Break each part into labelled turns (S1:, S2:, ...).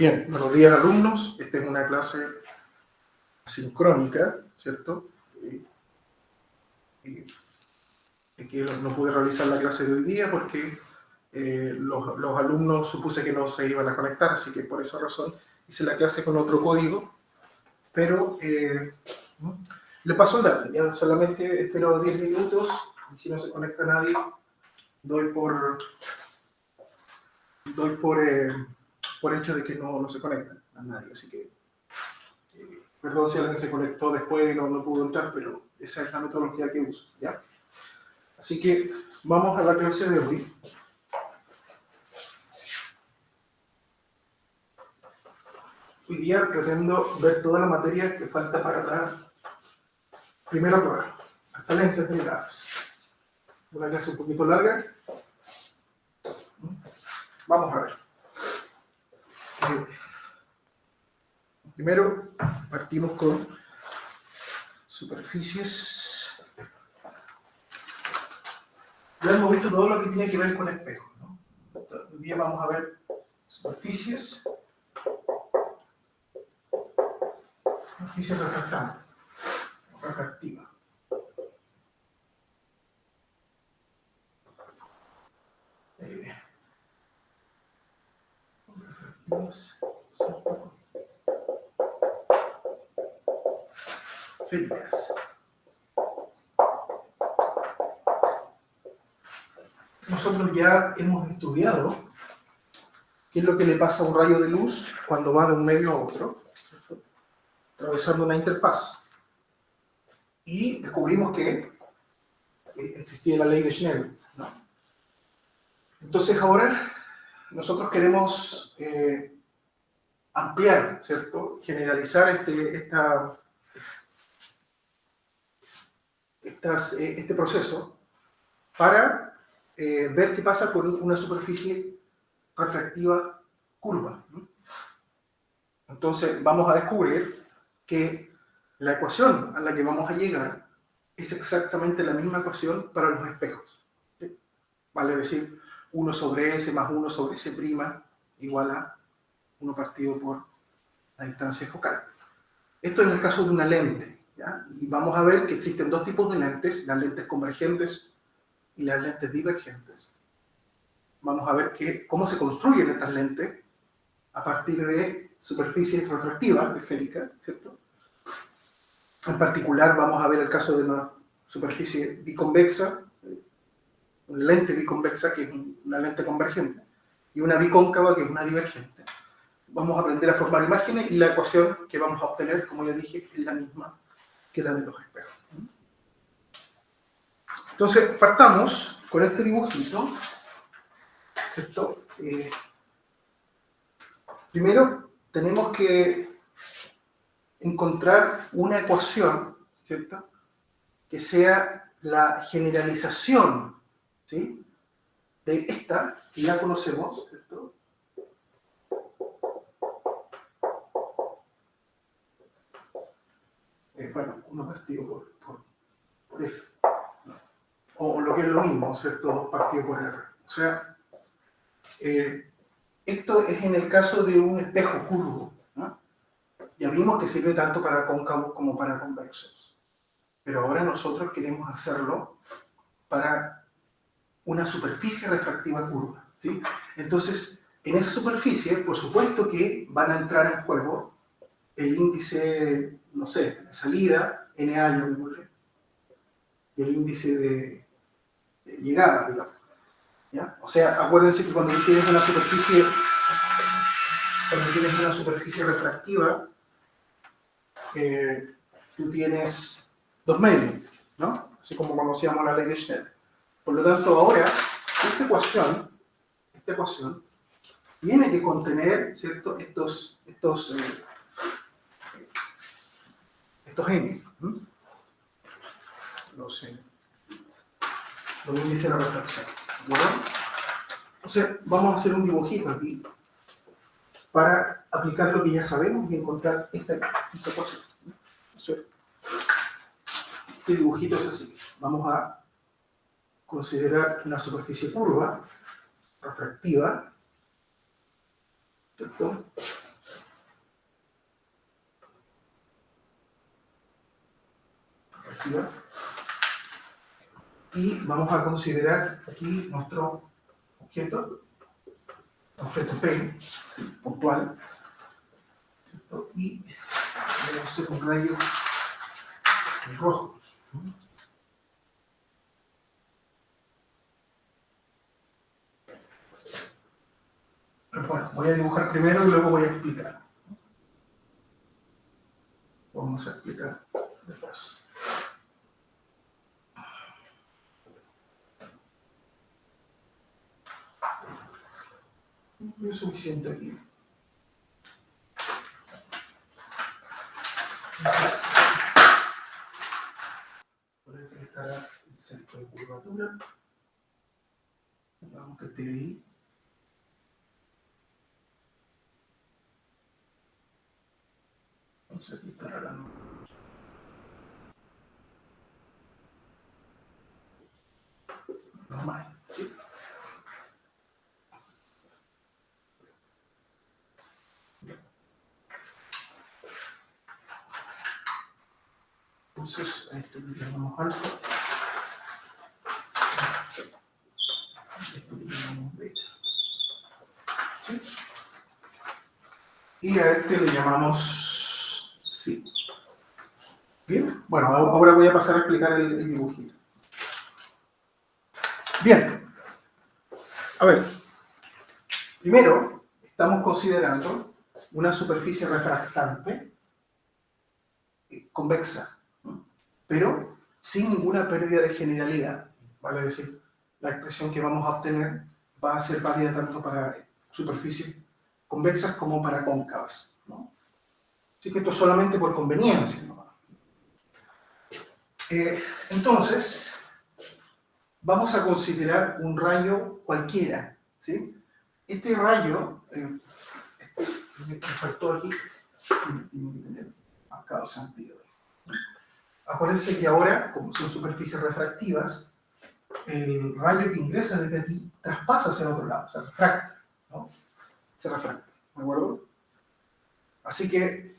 S1: Bien, buenos días alumnos. Esta es una clase sincrónica, ¿cierto? Que no pude realizar la clase de hoy día porque los alumnos supuse que no se iban a conectar, así que por esa razón hice la clase con otro código, pero le paso el dato. Ya solamente espero 10 minutos y si no se conecta nadie, doy por hecho de que no se conecta a nadie, así que perdón si alguien se conectó después y no pudo entrar, pero esa es la metodología que uso, ¿ya? Así que vamos a la clase de hoy. Hoy día pretendo ver toda la materia que falta para la primera prueba, hasta lentes delgadas. Una clase un poquito larga. Vamos a ver. Primero partimos con superficies. Ya hemos visto todo lo que tiene que ver con espejos, ¿no? Hoy día vamos a ver superficies refractantes, refractivas. Féricas. Nosotros ya hemos estudiado qué es lo que le pasa a un rayo de luz cuando va de un medio a otro, ¿cierto? Atravesando una interfaz. Y descubrimos que existía la ley de Snell, ¿no? Entonces ahora nosotros queremos ampliar, ¿cierto? Generalizar este proceso para ver qué pasa con una superficie refractiva curva, ¿no? Entonces vamos a descubrir que la ecuación a la que vamos a llegar es exactamente la misma ecuación para los espejos, ¿sí? Vale decir 1 sobre S más 1 sobre S' igual a 1 partido por la distancia focal. Esto en el caso de una lente, ¿ya? Y vamos a ver que existen dos tipos de lentes, las lentes convergentes y las lentes divergentes. Vamos a ver cómo se construyen estas lentes a partir de superficies refractivas, esféricas, ¿cierto? En particular vamos a ver el caso de una superficie biconvexa, una lente biconvexa que es una lente convergente, y una bicóncava que es una divergente. Vamos a aprender a formar imágenes y la ecuación que vamos a obtener, como ya dije, es la misma que la de los espejos. Entonces, partamos con este dibujito, ¿cierto? Primero, tenemos que encontrar una ecuación, ¿cierto?, que sea la generalización, ¿sí?, de esta, que ya conocemos, ¿cierto? Bueno, 1 partido por F. O lo que es lo mismo, ¿cierto? 2 partido por R. O sea, esto es en el caso de un espejo curvo, ¿no? Ya vimos que sirve tanto para cóncavos como para convexos. Pero ahora nosotros queremos hacerlo para una superficie refractiva curva, ¿sí? Entonces, en esa superficie, por supuesto que van a entrar en juego el índice, no sé, de salida, NA, llamémosle, y el índice de llegada, digamos, ¿ya? O sea, acuérdense que cuando tienes una superficie refractiva, tú tienes dos medios, ¿no? Así como conocíamos la ley de Snell. Por lo tanto, ahora, esta ecuación tiene que contener, ¿cierto?, estos n, los índices de la refracción, ¿verdad? Entonces, vamos a hacer un dibujito aquí para aplicar lo que ya sabemos y encontrar esta ecuación. Entonces, este dibujito es así. Vamos a considerar una superficie curva, refractiva, ¿cierto? refractiva. Y vamos a considerar aquí nuestro objeto P, puntual, ¿cierto? Y debe ser un rayo rojo. Bueno, voy a dibujar primero y luego voy a explicar. Vamos a explicar después. No es suficiente aquí. Por aquí estará el centro de curvatura. Vamos que esté ahí. Entonces aquí estará la normal. ¿Sí? Entonces, a este le llamamos alfa. A este le llamamos beta. ¿Sí? Y a este le llamamos phi. Bien, bueno, ahora voy a pasar a explicar el dibujito. Bien, a ver, primero estamos considerando una superficie refractante convexa, ¿no? Pero sin ninguna pérdida de generalidad, vale decir, la expresión que vamos a obtener va a ser válida tanto para superficies convexas como para cóncavas, ¿no? Así que esto es solamente por conveniencia, ¿no? Entonces, vamos a considerar un rayo cualquiera, ¿sí? Este rayo, me faltó aquí, tiene que tener marcado el sentido. Acuérdense que ahora, como son superficies refractivas, el rayo que ingresa desde aquí traspasa hacia el otro lado, se refracta, ¿no? Se refracta, ¿de acuerdo? Así que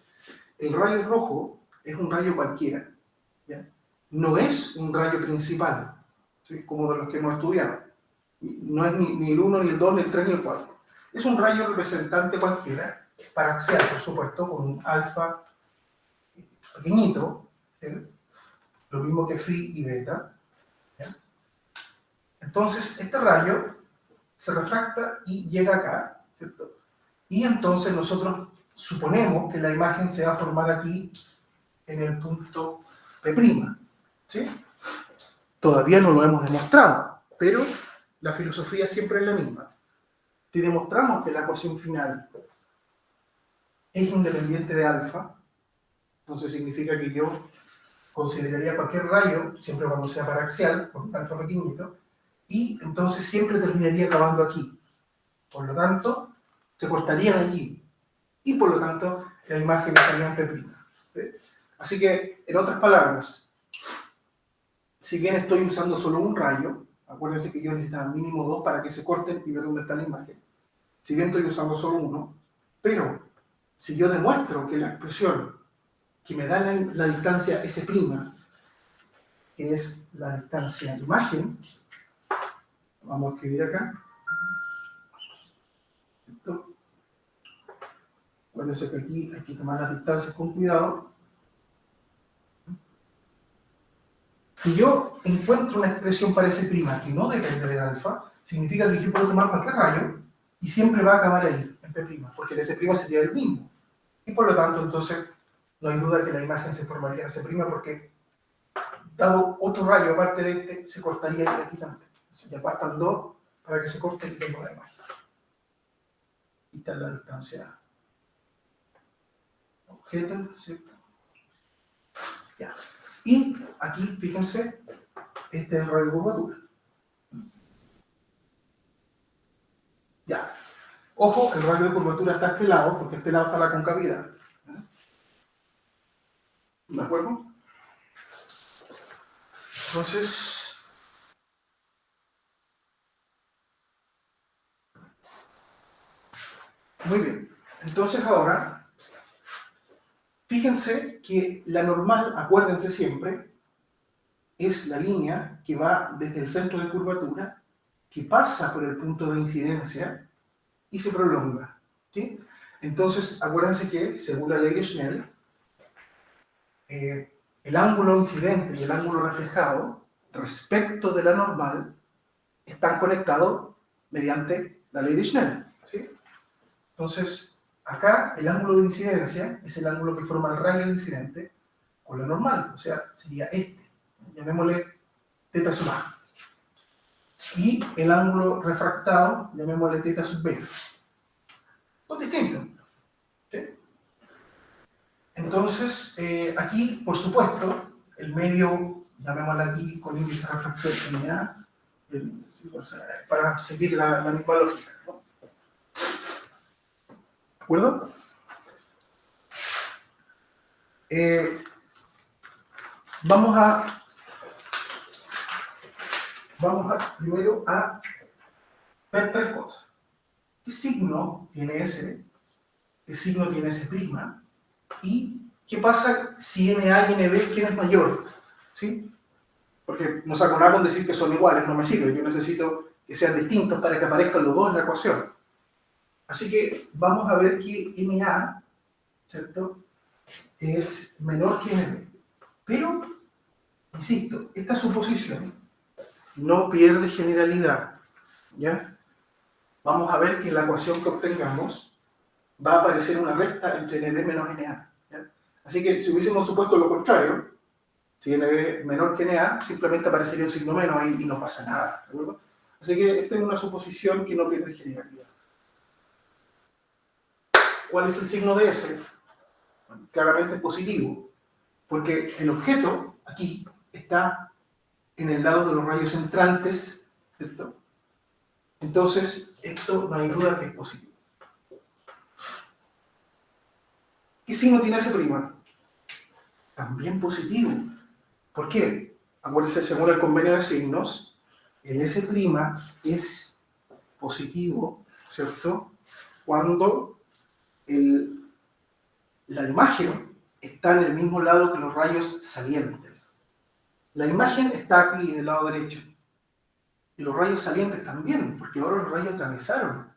S1: el rayo rojo es un rayo cualquiera, ¿ya? No es un rayo principal, ¿sí? Como de los que hemos estudiado. No es ni el 1, ni el 2, ni el 3, ni el 4. Es un rayo representante cualquiera, paraxial, por supuesto, con un alfa pequeñito, ¿sí? Lo mismo que phi y beta. ¿Ya? Entonces, este rayo se refracta y llega acá, ¿cierto? Y entonces nosotros suponemos que la imagen se va a formar aquí en el punto P', ¿sí? Todavía no lo hemos demostrado, pero la filosofía siempre es la misma. Si demostramos que la ecuación final es independiente de alfa, entonces significa que yo consideraría cualquier rayo, siempre cuando sea paraxial, con alfa pequeñito, y entonces siempre terminaría acabando aquí. Por lo tanto, se cortarían allí, y por lo tanto la imagen estaría en P'. ¿Sí? Así que, en otras palabras, si bien estoy usando solo un rayo, acuérdense que yo necesitaba mínimo 2 para que se corten y ver dónde está la imagen. Si bien estoy usando solo uno, pero si yo demuestro que la expresión que me da la distancia S', que es la distancia de imagen, vamos a escribir acá. Acuérdense que aquí hay que tomar las distancias con cuidado. Si yo encuentro una expresión para S' que no depende de alfa, significa que yo puedo tomar cualquier rayo y siempre va a acabar ahí, en P', porque el S' sería el mismo. Y por lo tanto, entonces, no hay duda que la imagen se formaría en S', porque dado otro rayo aparte de este, se cortaría aquí también. Entonces ya bastan 2 para que se corte y tengo la imagen. Y está la distancia objeto, ¿cierto? Ya. Y aquí, fíjense, este es el radio de curvatura. Ya. Ojo, el radio de curvatura está a este lado, porque a este lado está la concavidad. ¿De acuerdo? Entonces, muy bien. Entonces ahora, fíjense que la normal, acuérdense siempre, es la línea que va desde el centro de curvatura, que pasa por el punto de incidencia y se prolonga. ¿Sí? Entonces, acuérdense que, según la ley de Snell, el ángulo incidente y el ángulo reflejado respecto de la normal están conectados mediante la ley de Snell. ¿Sí? Entonces, acá el ángulo de incidencia es el ángulo que forma el rayo de incidente con la normal, o sea, sería este. Llamémosle θ sub A. Y el ángulo refractado, llamémosle θ sub B. Son distintos. ¿Sí? Entonces, aquí, por supuesto, el medio, llamémoslo aquí con índice de refracción NA, para seguir la misma lógica, ¿no? ¿De acuerdo? Vamos primero a ver tres cosas. ¿Qué signo tiene S? ¿Qué signo tiene S'? ¿Y qué pasa si NA y NB, quién es mayor? ¿Sí? Porque no saco nada con decir que son iguales, no me sirve. Yo necesito que sean distintos para que aparezcan los dos en la ecuación. Así que vamos a ver que NA, ¿cierto?, es menor que NB. Pero, insisto, esta suposición no pierde generalidad. ¿Ya? Vamos a ver que en la ecuación que obtengamos va a aparecer una recta entre NB menos NA. ¿Ya? Así que si hubiésemos supuesto lo contrario, si NB menor que NA, simplemente aparecería un signo menos ahí y no pasa nada. ¿De acuerdo? Así que esta es una suposición que no pierde generalidad. ¿Cuál es el signo de S? Bueno, claramente es positivo, porque el objeto aquí está en el lado de los rayos entrantes, ¿cierto? Entonces, esto no hay duda que es positivo. ¿Qué signo tiene S'? También positivo. ¿Por qué? Acuérdense, según el convenio de signos, el S' es positivo, ¿cierto?, cuando la imagen está en el mismo lado que los rayos salientes. La imagen está aquí en el lado derecho. Y los rayos salientes también, porque ahora los rayos atravesaron.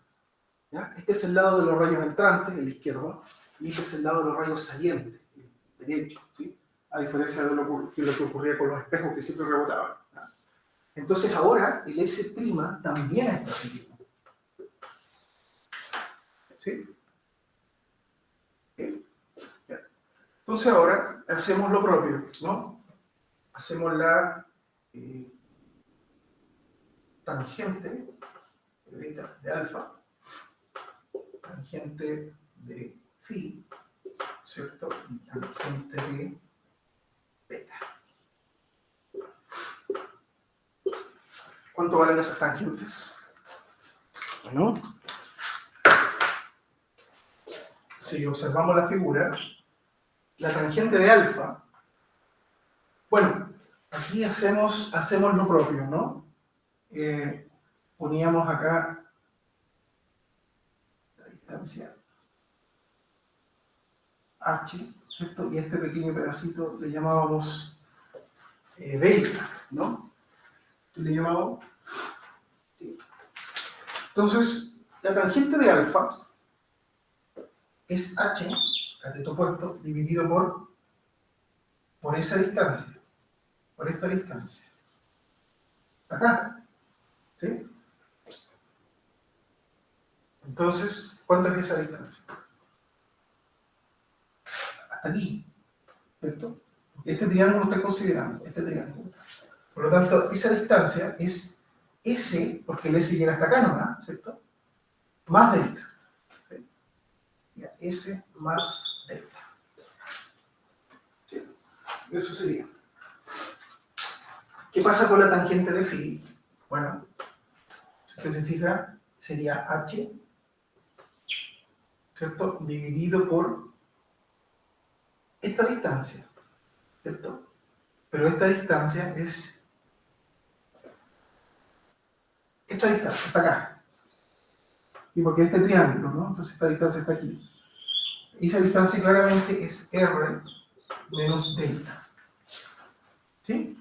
S1: ¿Ya? Este es el lado de los rayos entrantes, el izquierdo, y este es el lado de los rayos salientes, el derecho, ¿sí? A diferencia de lo que ocurría con los espejos que siempre rebotaban. ¿Ya? Entonces ahora el S' también es positivo. ¿Sí? ¿Sí? Entonces ahora hacemos lo propio, ¿no? Hacemos la tangente de alfa, tangente de phi, ¿cierto? Y tangente de beta. ¿Cuánto valen esas tangentes? Bueno, si observamos la figura, la tangente de alfa, bueno, aquí hacemos lo propio, ¿no? Poníamos acá la distancia h, ¿cierto? Y este pequeño pedacito le llamábamos delta, ¿no? ¿Le llamamos? Sí. Entonces, la tangente de alfa es h, cateto opuesto, dividido por esa distancia, por esta distancia. Acá, ¿sí? Entonces, ¿cuánto es esa distancia? Hasta aquí, ¿cierto? Este triángulo está considerando, este triángulo. Por lo tanto, esa distancia es S, porque el S llega hasta acá nomás, ¿cierto? Más delta. ¿Sí? Ya, S más delta. ¿Sí? Eso sería. ¿Qué pasa con la tangente de phi? Bueno, si usted se fija, sería h, ¿cierto?, dividido por esta distancia, ¿cierto? Pero esta distancia es esta distancia, está acá. Y porque este triángulo, ¿no? Entonces esta distancia está aquí. Y esa distancia claramente es r menos delta. ¿Sí?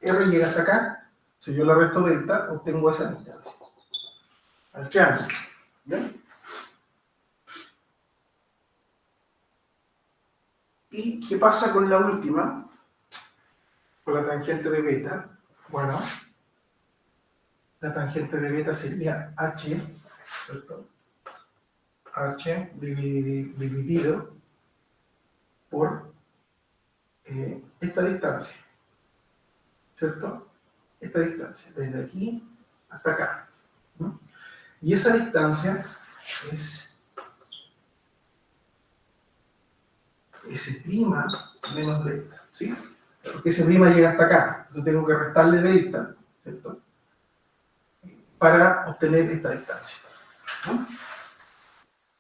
S1: R llega hasta acá, si yo le resto delta, obtengo esa distancia. Al triángulo. ¿Bien? ¿Y qué pasa con la última? Con la tangente de beta. Bueno, la tangente de beta sería h, ¿cierto? H dividido por esta distancia, ¿cierto? Esta distancia, desde aquí hasta acá. ¿No? Y esa distancia es S' menos delta, ¿sí? Porque S' llega hasta acá, entonces tengo que restarle delta, ¿cierto? Para obtener esta distancia. ¿No?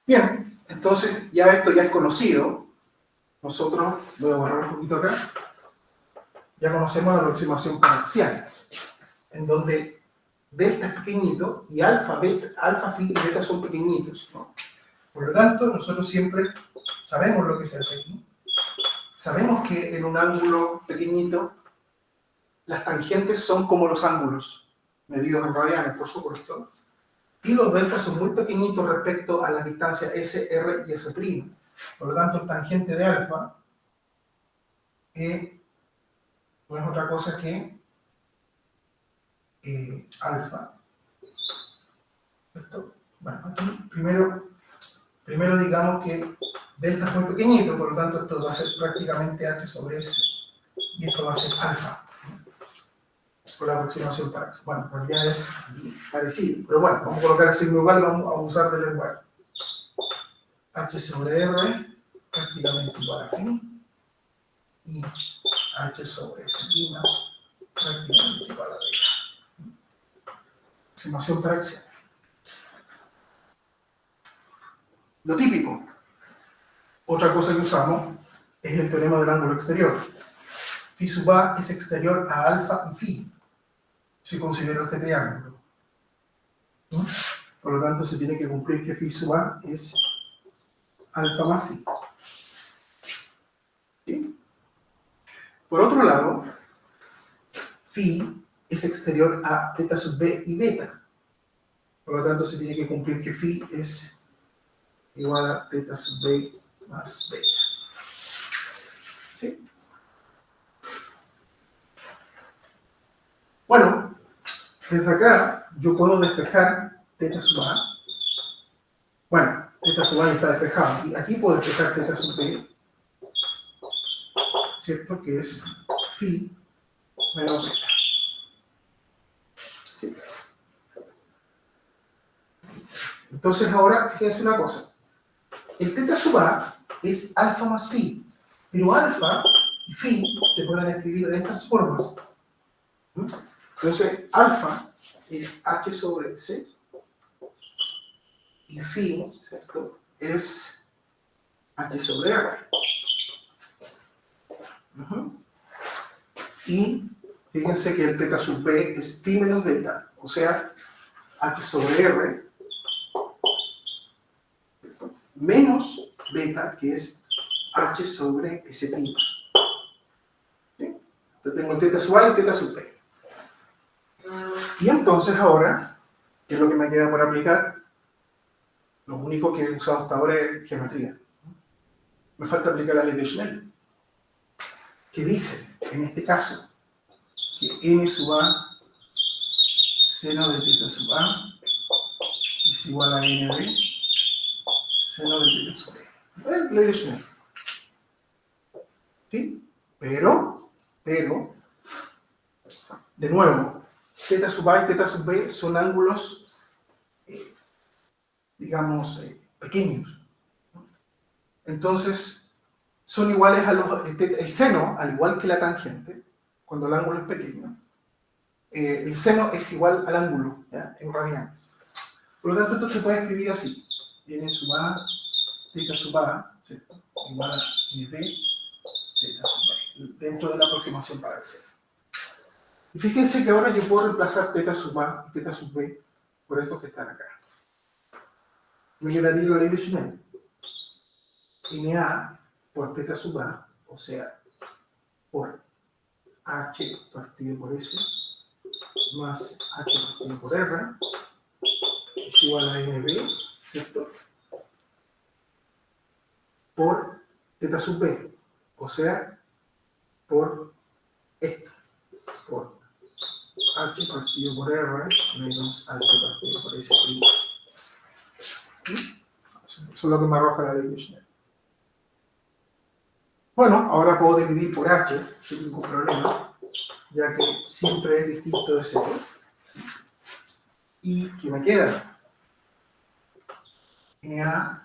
S1: Bien, entonces ya esto ya es conocido. Nosotros, voy a borrar un poquito acá, ya conocemos la aproximación parcial, en donde delta es pequeñito y alfa, beta, alfa, phi y beta son pequeñitos, ¿no? Por lo tanto, nosotros siempre sabemos lo que se hace aquí. Sabemos que en un ángulo pequeñito las tangentes son como los ángulos, medidos en radianes, por supuesto, y los deltas son muy pequeñitos respecto a las distancias S, R y S'. Por lo tanto, el tangente de alfa no es otra cosa que alfa. ¿Cierto? Bueno, aquí primero digamos que delta es muy pequeñito, por lo tanto esto va a ser prácticamente H sobre S, y esto va a ser alfa, por la aproximación para eso. Bueno, pues ya es parecido, pero bueno, vamos a colocar el signo igual, vamos a usar del lenguaje. H sobre R, prácticamente igual a phi, y H sobre S', prácticamente igual a beta. Aproximación parcial. Lo típico. Otra cosa que usamos es el teorema del ángulo exterior. Phi sub A es exterior a alfa y phi, si considero este triángulo. ¿No? Por lo tanto, se tiene que cumplir que phi sub A es alfa más phi. ¿Sí? Por otro lado, phi es exterior a beta sub B y beta. Por lo tanto, se tiene que cumplir que phi es igual a beta sub B más beta. ¿Sí? Bueno, desde acá yo puedo despejar θ sub A. Bueno, θ sub A está despejado. Y aquí puedo despejar θ sub B, ¿cierto? Que es phi menos beta. ¿Sí? Entonces ahora, fíjense una cosa. El θ sub A es alfa más phi, pero alfa y phi se pueden escribir de estas formas. Entonces, alfa es H sobre S y phi, ¿cierto? Es H sobre R. Y fíjense que el θ sub B es phi menos beta, o sea, H sobre R menos beta, que es H sobre S'. ¿Sí? Entonces tengo el θ sub A y el θ sub B. Y entonces ahora, ¿qué es lo que me queda por aplicar? Lo único que he usado hasta ahora es geometría. Me falta aplicar la ley de Schnell, que dice, en este caso, que n sub A seno de θ sub A es igual a n de seno de θ sub B. Ley de Schnell. ¿Sí? Pero, de nuevo, θ sub A y θ sub B son ángulos, digamos, pequeños. Entonces, son iguales a los... El seno, al igual que la tangente, cuando el ángulo es pequeño, el seno es igual al ángulo, ¿ya? En radianes. Por lo tanto, esto se puede escribir así. N sub A, θ sub A, ¿cierto? Igual a NB, θ sub B, dentro de la aproximación para el seno. Y fíjense que ahora yo puedo reemplazar θ sub A y θ sub B por estos que están acá. Me quedaría la ley de Schnell. Na por θ sub A, o sea, por H partido por S más H partido por R es igual a NB, ¿cierto? Por θ sub B, o sea, por esto, por H partido por R menos H partido por S. Eso es lo que me arroja la ley de Schnell. Bueno, ahora puedo dividir por H sin ningún problema, ya que siempre es distinto de 0. ¿Y qué me queda? NA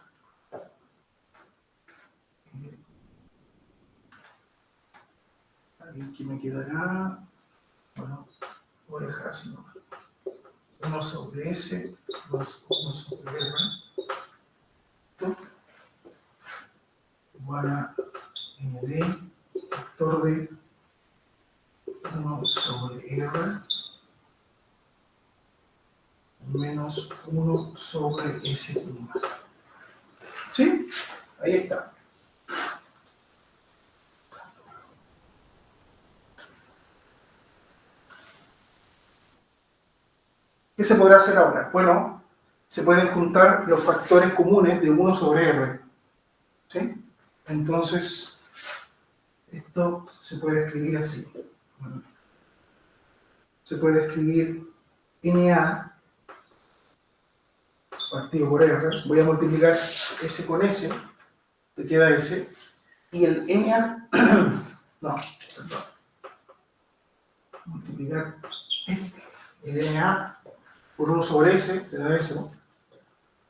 S1: ¿qué me quedará? Bueno, voy a dejar así nomás. 1 sobre S más 1 sobre R. ¿Esto? Igual a ND, factor de 1 sobre R menos 1 sobre S'. ¿Sí? Ahí está. ¿Qué se podrá hacer ahora? Bueno, se pueden juntar los factores comunes de 1 sobre R. ¿Sí? Entonces, esto se puede escribir así. Se puede escribir NA partido por R. Voy a multiplicar S con S, te queda S. Y el NA, no, perdón. Multiplicar el NA por 1 sobre S, te da eso.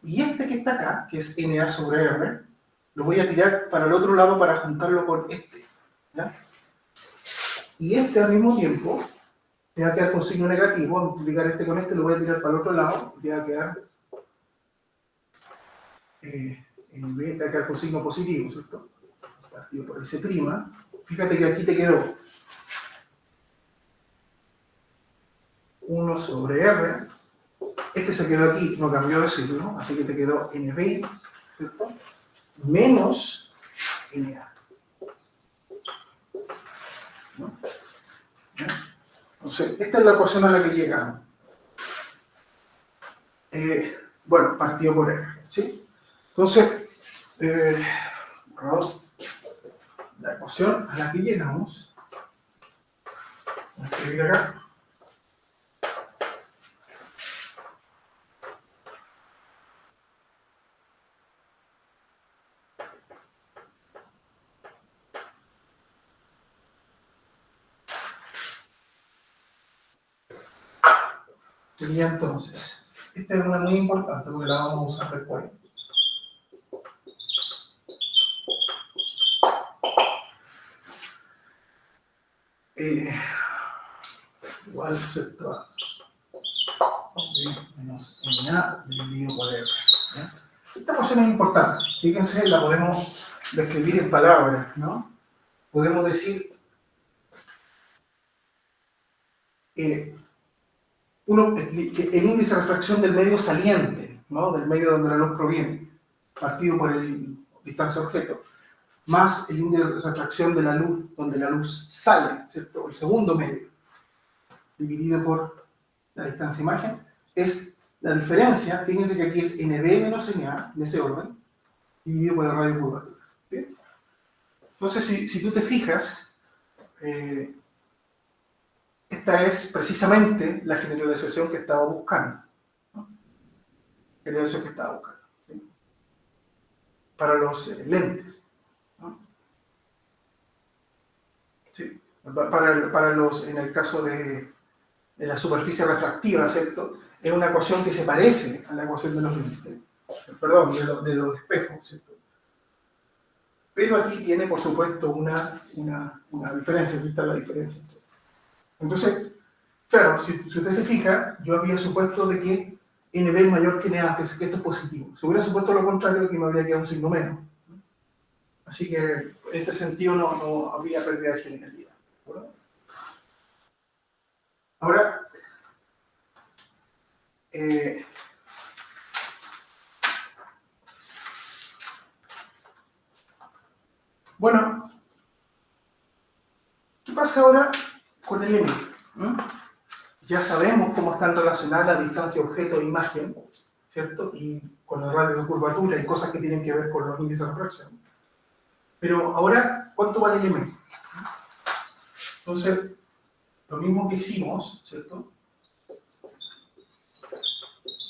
S1: Y este que está acá, que es NA sobre R, lo voy a tirar para el otro lado para juntarlo con este. ¿Ya? Y este al mismo tiempo te va a quedar con signo negativo. A multiplicar este con este, lo voy a tirar para el otro lado. Te va a quedar, te va a quedar con signo positivo, ¿cierto? Partido por S'. Fíjate que aquí te quedó 1 sobre R. Este se quedó aquí, no cambió de signo, así que te quedó NB, ¿cierto? Menos NA. ¿No? Entonces, esta es la ecuación a la que llegamos. Bueno, partido por R, ¿sí? Entonces, la ecuación a la que llegamos, vamos a escribir acá. Sería entonces, esta es una muy importante porque la vamos a usar después. Igual, ¿cierto? Menos NA dividido por R. ¿Ya? Esta ecuación es importante. Fíjense, la podemos describir en palabras, ¿no? Podemos decir que el índice de refracción del medio saliente, ¿no? Del medio donde la luz proviene, partido por el distancia objeto, más el índice de refracción de la luz donde la luz sale, ¿cierto? El segundo medio, dividido por la distancia imagen, es la diferencia. Fíjense que aquí es NB menos NA, en ese orden, dividido por el radio de curvatura. ¿Bien? Entonces, si tú te fijas, esta es precisamente la generalización que estaba buscando. ¿No? Generalización que estaba buscando. ¿Sí? Para los lentes. ¿No? ¿Sí? Para los, en el caso de la superficie refractiva, ¿cierto? Es una ecuación que se parece a la ecuación de los lentes. Perdón, de los espejos, ¿cierto? Pero aquí tiene, por supuesto, una diferencia. Aquí está la diferencia. Entonces, claro, si usted se fija, yo había supuesto de que NB es mayor que NA, que esto es positivo. Si hubiera supuesto lo contrario, aquí me habría quedado un signo menos. Así que, en ese sentido, no habría pérdida de generalidad. ¿Verdad? Ahora, bueno, ¿qué pasa ahora con el M. Ya sabemos cómo están relacionadas la distancia objeto-imagen, ¿cierto? Y con el radio de curvatura y cosas que tienen que ver con los índices de refracción. Pero ahora, ¿cuánto vale el M? Entonces, lo mismo que hicimos, ¿cierto?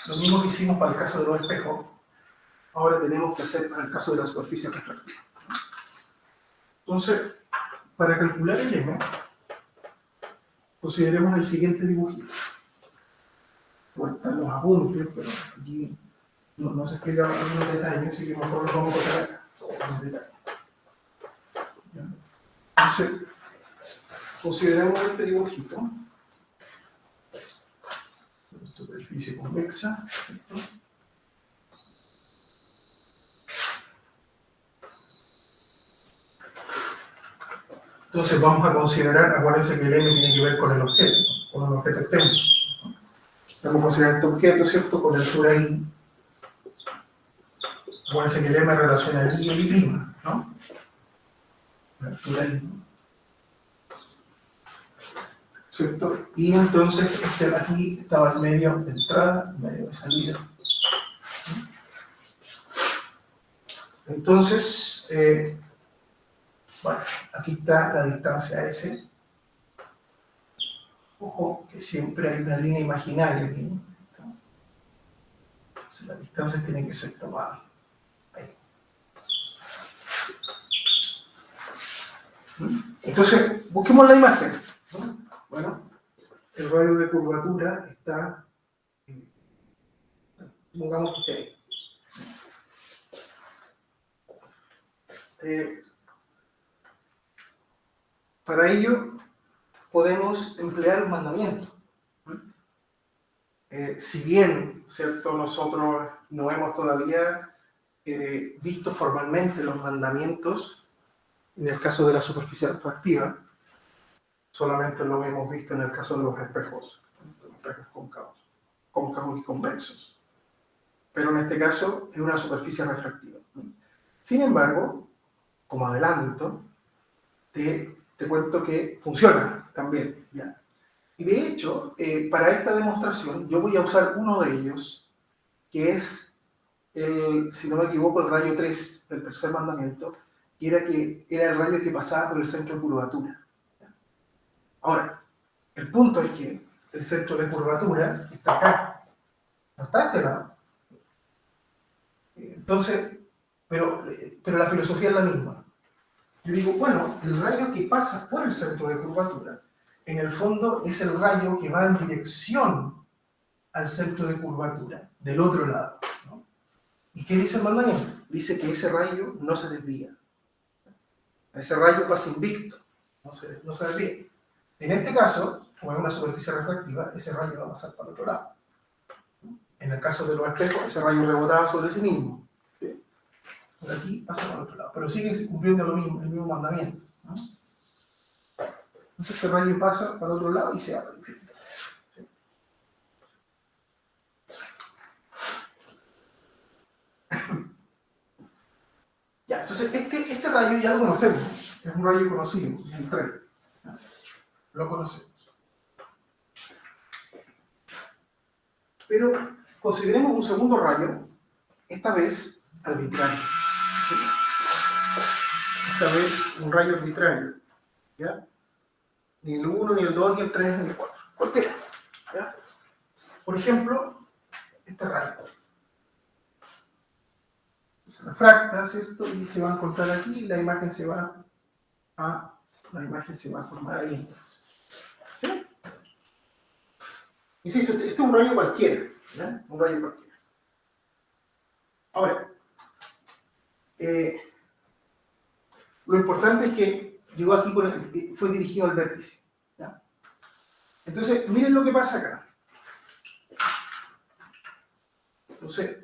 S1: Lo mismo que hicimos para el caso de los espejos, ahora tenemos que hacer para el caso de la superficie refractiva. Entonces, para calcular el M, consideremos el siguiente dibujito. Bueno, están los apuntes, pero aquí no se explica algunos detalles, así que mejor los vamos a cortar acá. Entonces, consideremos este dibujito. Superficie convexa. Entonces vamos a considerar, acuérdense que el M tiene que ver con el objeto, con un objeto extenso. Vamos a considerar este objeto, ¿cierto? Con altura I. Acuérdense que el M relaciona el I y el I', ¿no? La altura I. ¿Cierto? Y entonces aquí estaba el medio de entrada, el medio de salida. Entonces, bueno, aquí está la distancia S. Ojo, que siempre hay una línea imaginaria aquí. Entonces, las distancias tienen que ser tomadas. Ahí. Entonces, busquemos la imagen. Bueno, el radio de curvatura está, pongamos que esté ahí. Para ello, podemos emplear un mandamiento. Si bien, ¿cierto?, nosotros no hemos todavía visto formalmente los mandamientos, en el caso de la superficie refractiva, solamente lo hemos visto en el caso de los espejos cóncavos y convexos. Pero en este caso es una superficie refractiva. Sin embargo, como adelanto, te cuento que funciona también. ¿Ya? Y de hecho, para esta demostración, yo voy a usar uno de ellos, que es, si no me equivoco, el rayo 3 del tercer mandamiento, que era el rayo que pasaba por el centro de curvatura. Ahora, el punto es que el centro de curvatura está acá, no está a este lado. Entonces, pero la filosofía es la misma. Yo digo, bueno, el rayo que pasa por el centro de curvatura, en el fondo es el rayo que va en dirección al centro de curvatura, del otro lado, ¿no? ¿Y qué dice el mandamiento? Dice que ese rayo no se desvía. Ese rayo pasa invicto, no se desvía. En este caso, como es una superficie refractiva, ese rayo va a pasar para el otro lado. En el caso de los espejos, ese rayo rebotaba sobre sí mismo. ¿Sí? Por aquí pasa para el otro lado. Pero sigue cumpliendo lo mismo, el mismo mandamiento, ¿no? Entonces este rayo pasa para el otro lado y se abre. ¿Sí? Ya, entonces este rayo ya lo conocemos. Es un rayo conocido, es el 3. Lo conocemos. Pero consideremos un segundo rayo, esta vez arbitrario. ¿Sí? Esta vez un rayo arbitrario. ¿Ya? Ni el 1, ni el 2, ni el 3, ni el 4. Cualquiera. ¿Ya? Por ejemplo, este rayo. Se refracta, ¿cierto? Y se va a encontrar aquí y la imagen se va a formar ahí. Entonces. ¿Sí? Insisto, este es un rayo cualquiera. ¿Ya? Un rayo cualquiera. Ahora, lo importante es que llegó aquí, fue dirigido al vértice. ¿Ya? Entonces, miren lo que pasa acá. Entonces,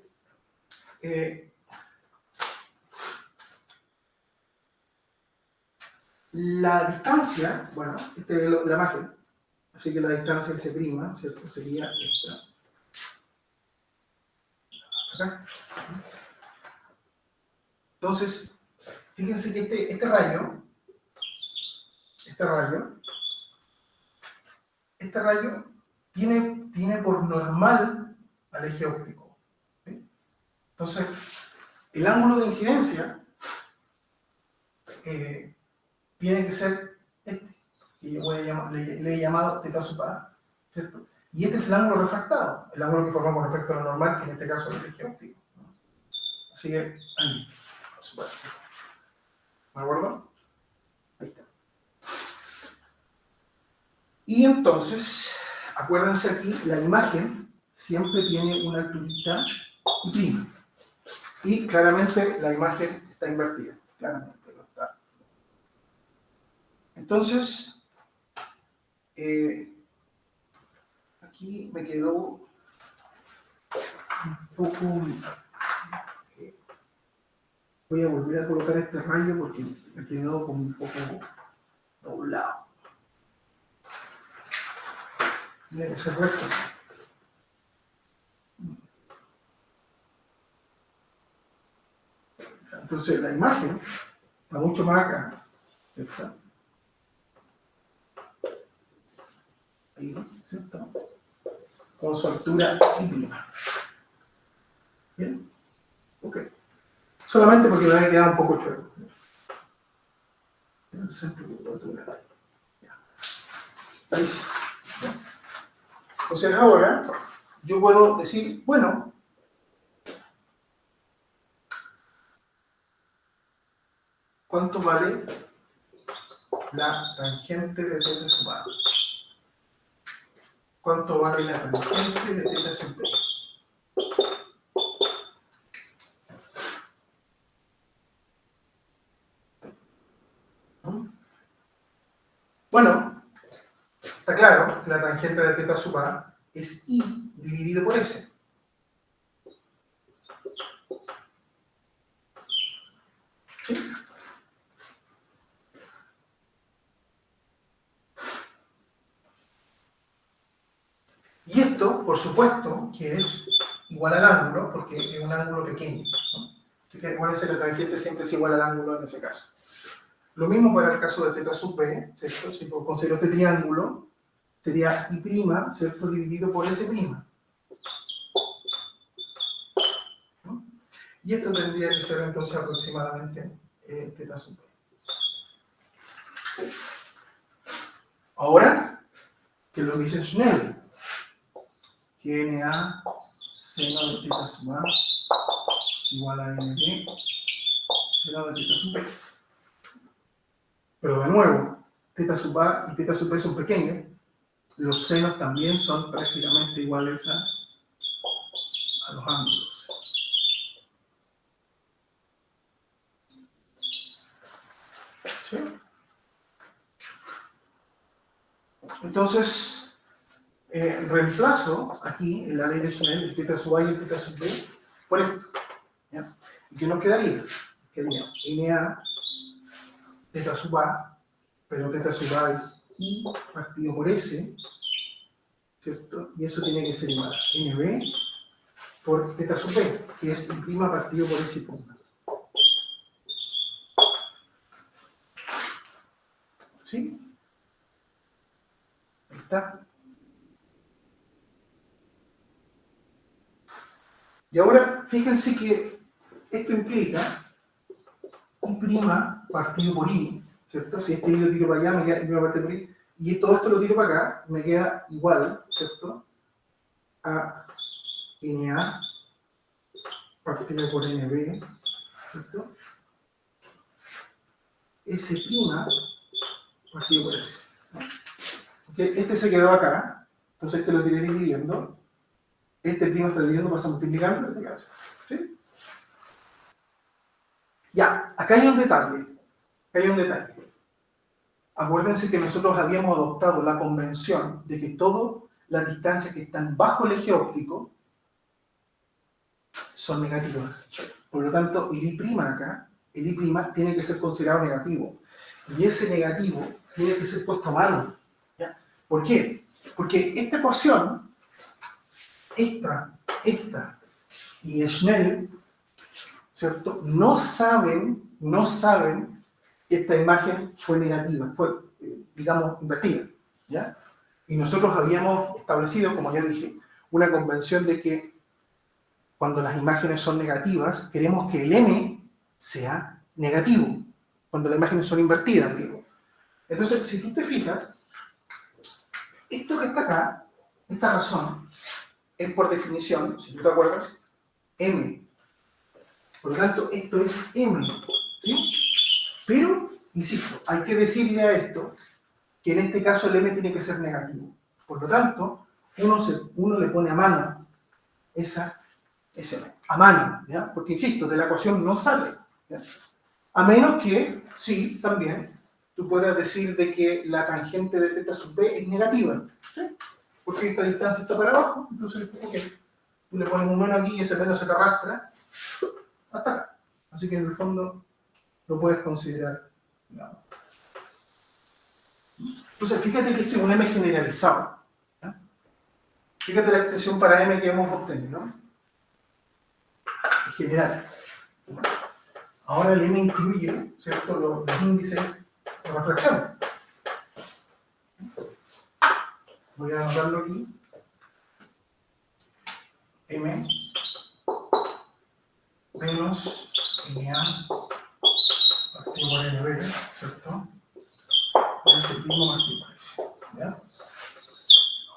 S1: la distancia, bueno, esta es la imagen, así que la distancia S', ¿cierto? Sería esta. Acá. Entonces, fíjense que este rayo este rayo tiene por normal al eje óptico. ¿Sí? Entonces, el ángulo de incidencia tiene que ser este, que yo le he llamado θ sub A, ¿cierto? Y este es el ángulo refractado, el ángulo que forma con respecto a lo normal, que en este caso es el eje óptico. Así que, ahí, super. ¿De acuerdo? Ahí está. Y entonces, acuérdense aquí, la imagen siempre tiene una alturita y prima. Y claramente la imagen está invertida. Claramente lo está. Entonces, aquí me quedó un poco... Voy a volver a colocar este rayo porque me quedó como un poco doblado. Tiene que ser recto. Entonces la imagen está mucho más acá. ¿Cierto? Ahí, ¿cierto? Con su altura y prima. ¿Bien? Ok. Solamente porque me había quedado un poco chueco. En el centro de la altura. Ahí sí. Entonces ahora yo puedo decir, bueno, ¿cuánto vale la tangente de θ sub A? ¿Cuánto vale la tangente de θ sub B? Bueno, está claro que la tangente de θ sub A es I dividido por S. ¿Sí? Y esto, por supuesto, que es igual al ángulo, porque es un ángulo pequeño, ¿no? Así que acuérdense que la tangente siempre es igual al ángulo en ese caso. Lo mismo para el caso de θ sub B, ¿cierto? Si considero este triángulo, sería I', ¿cierto? Dividido por S'. ¿No? Y esto tendría que ser entonces aproximadamente θ sub B. Ahora, ¿qué lo dice Snell? Que NA seno de θ sub A igual a NB seno de θ sub B. Pero de nuevo, θ sub A y θ sub B son pequeños. Los senos también son prácticamente iguales a los ángulos. ¿Sí? Entonces, reemplazo aquí en la ley de Snell el θ sub A y el θ sub B por esto. ¿Ya? ¿Y qué nos quedaría? Quedaría NA θ sub A, pero θ sub A es I partido por S, ¿cierto? Y eso tiene que ser igual a NB por θ sub B, que es I' partido por S punto. ¿Sí? Ahí está. Y ahora, fíjense que esto implica I' partido por I, ¿cierto? Si este I lo tiro para allá, me queda I' partido por I, y todo esto lo tiro para acá, me queda igual, ¿cierto? A NA partido por NB, ¿cierto? S' partido por S. ¿No? Okay, este se quedó acá, entonces este lo tiré dividiendo, este primo está dividiendo, pasa multiplicando, en este caso. ¿Sí? Ya, acá hay un detalle. Acuérdense que nosotros habíamos adoptado la convención de que todas las distancias que están bajo el eje óptico son negativas. Por lo tanto, el I' acá, el I' tiene que ser considerado negativo. Y ese negativo tiene que ser puesto a mano. ¿Ya? ¿Por qué? Porque esta ecuación, esta y Snell, ¿cierto? No saben que esta imagen fue negativa, fue, digamos, invertida. ¿Ya? Y nosotros habíamos establecido, como ya dije, una convención de que cuando las imágenes son negativas, queremos que el m sea negativo. Cuando las imágenes son invertidas, digo. Entonces, si tú te fijas, esto que está acá, esta razón, es por definición, si tú te acuerdas, m. Por lo tanto, esto es m. ¿Sí? Pero, insisto, hay que decirle a esto que en este caso el m tiene que ser negativo. Por lo tanto, uno le pone a mano ese m. A mano, ¿ya? Porque, insisto, de la ecuación no sale. ¿Ya? A menos que, sí, también, tú puedas decir de que la tangente de θ sub b es negativa. ¿Sí? Porque esta distancia está para abajo, entonces, okay, tú le pones un menos aquí y ese menos se te arrastra hasta acá. Así que en el fondo lo puedes considerar, digamos. Entonces, fíjate que este es un m generalizado. ¿Ya? Fíjate la expresión para m que hemos obtenido, ¿no? En general. Ahora el m incluye, ¿cierto?, los índices de refracción. Voy a anotarlo aquí. M menos NA partido por NB, ¿cierto? Es el mismo partido por ese. ¿Ya?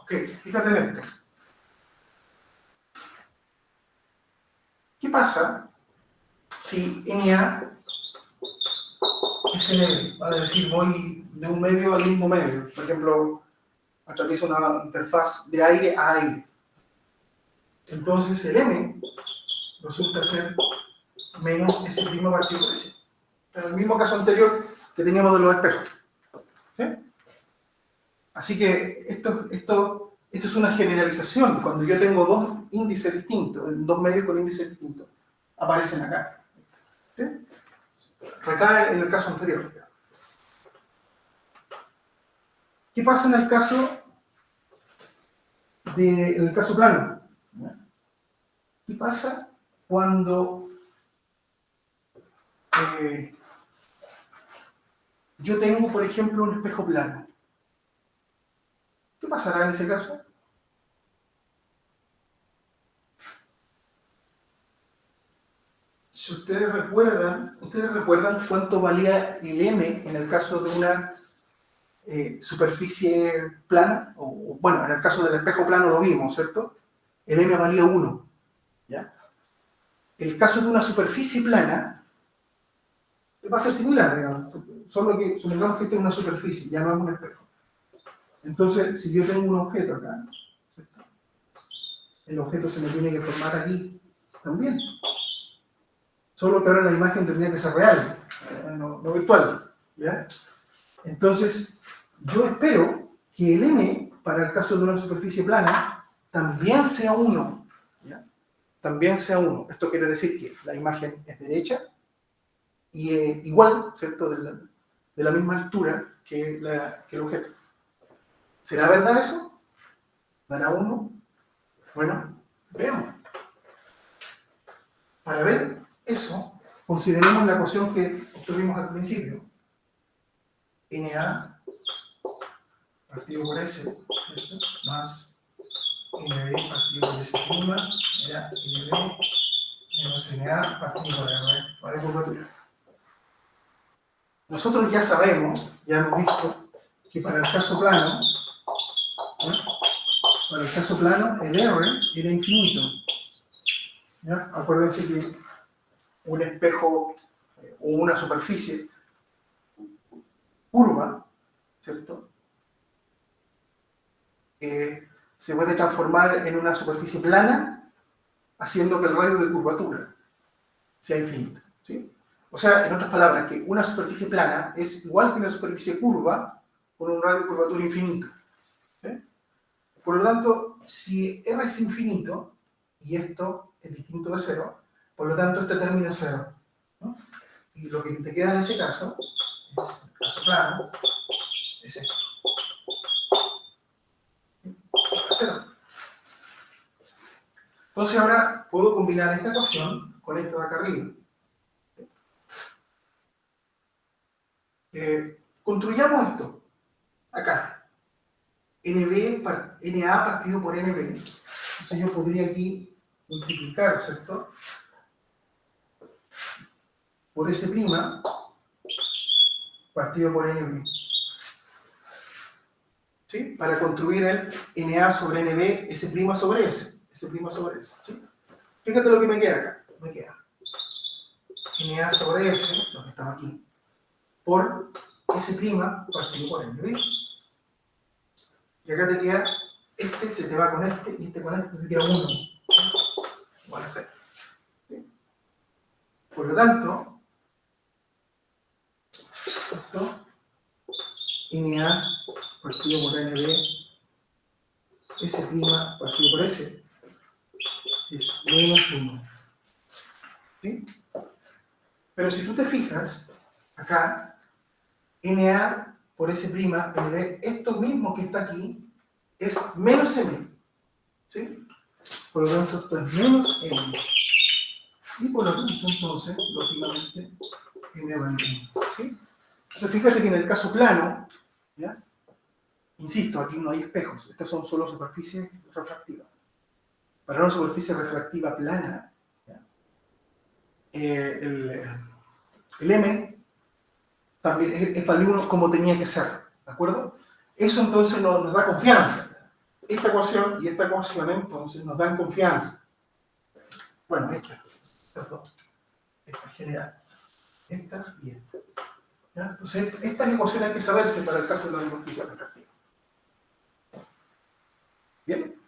S1: Ok, fíjate en esto. ¿Qué pasa si NA es NB? Va a decir, voy de un medio al mismo medio. Por ejemplo, atravieso una interfaz de aire a aire. Entonces el M resulta ser menos ese primo partido por ese. En el mismo caso anterior que teníamos de los espejos. ¿Sí? Así que esto es una generalización. Cuando yo tengo dos índices distintos, dos medios con índices distintos, aparecen acá. ¿Sí? Recae en el caso anterior. ¿Qué pasa en el caso plano? ¿Qué pasa cuando yo tengo, por ejemplo, un espejo plano? ¿Qué pasará en ese caso? Si ustedes recuerdan cuánto valía el m en el caso de una superficie plana, o bueno, en el caso del espejo plano lo vimos, ¿cierto? El m valía 1. ¿Ya? El caso de una superficie plana va a ser similar, digamos, solo que supongamos que esta es una superficie, ya no es un espejo. Entonces, si yo tengo un objeto acá, ¿cierto?, el objeto se me tiene que formar aquí también. Solo que ahora la imagen tendría que ser real, no virtual. ¿Ya? Entonces, yo espero que el m, para el caso de una superficie plana, también sea 1. ¿Ya? También sea 1. Esto quiere decir que la imagen es derecha y igual, ¿cierto?, de la misma altura que el objeto. ¿Será verdad eso? ¿Dará 1? Bueno, veamos. Para ver eso, consideremos la ecuación que obtuvimos al principio. NA partido por S, ¿cierto?, más NB partido por S prima, era NB menos NA partido por R, de curvatura. Nosotros ya sabemos, ya hemos visto, que para el caso plano, ¿ya?, para el caso plano, el R era infinito. ¿Ya? Acuérdense que un espejo o una superficie curva, ¿cierto?, se puede transformar en una superficie plana haciendo que el radio de curvatura sea infinito. ¿Sí? O sea, en otras palabras, que una superficie plana es igual que una superficie curva con un radio de curvatura infinito. ¿Sí? Por lo tanto, si R es infinito y esto es distinto de 0, por lo tanto este término es 0. ¿No? Y lo que te queda en ese caso, es el caso plano, es esto. 0. Entonces ahora puedo combinar esta ecuación con esta de acá arriba. Construyamos esto, acá. NA partido por NB. Entonces yo podría aquí multiplicar, ¿cierto? Por S' partido por NB. ¿Sí? Para construir el NA sobre NB, S' sobre S. S' sobre S. ¿Sí? Fíjate lo que me queda acá. Me queda NA sobre S, lo que estaba aquí, por S' partido por NB. Y acá te queda, este se te va con este, y este con este, te queda 1. Igual a 0. ¿Sí? Por lo tanto, esto, NA partido por NB, S' partido por S, es menos 1. ¿Sí? Pero si tú te fijas, acá, NA por S', NB, esto mismo que está aquí, es menos M. ¿Sí? Por lo tanto, esto es menos M. Y por lo tanto, entonces, lógicamente, N vale 1. ¿Sí? Entonces, fíjate que en el caso plano, ¿ya? Insisto, aquí no hay espejos, estas son solo superficies refractivas. Para una superficie refractiva plana, ¿ya? El M también es válido como tenía que ser, ¿de acuerdo? Eso entonces nos da confianza. Esta ecuación y esta ecuación entonces nos dan confianza. Bueno, estas dos. Esta general. Esta y esta. ¿Ya? Entonces, estas ecuaciones hay que saberse para el caso de la superficie refractiva. ¿Bien?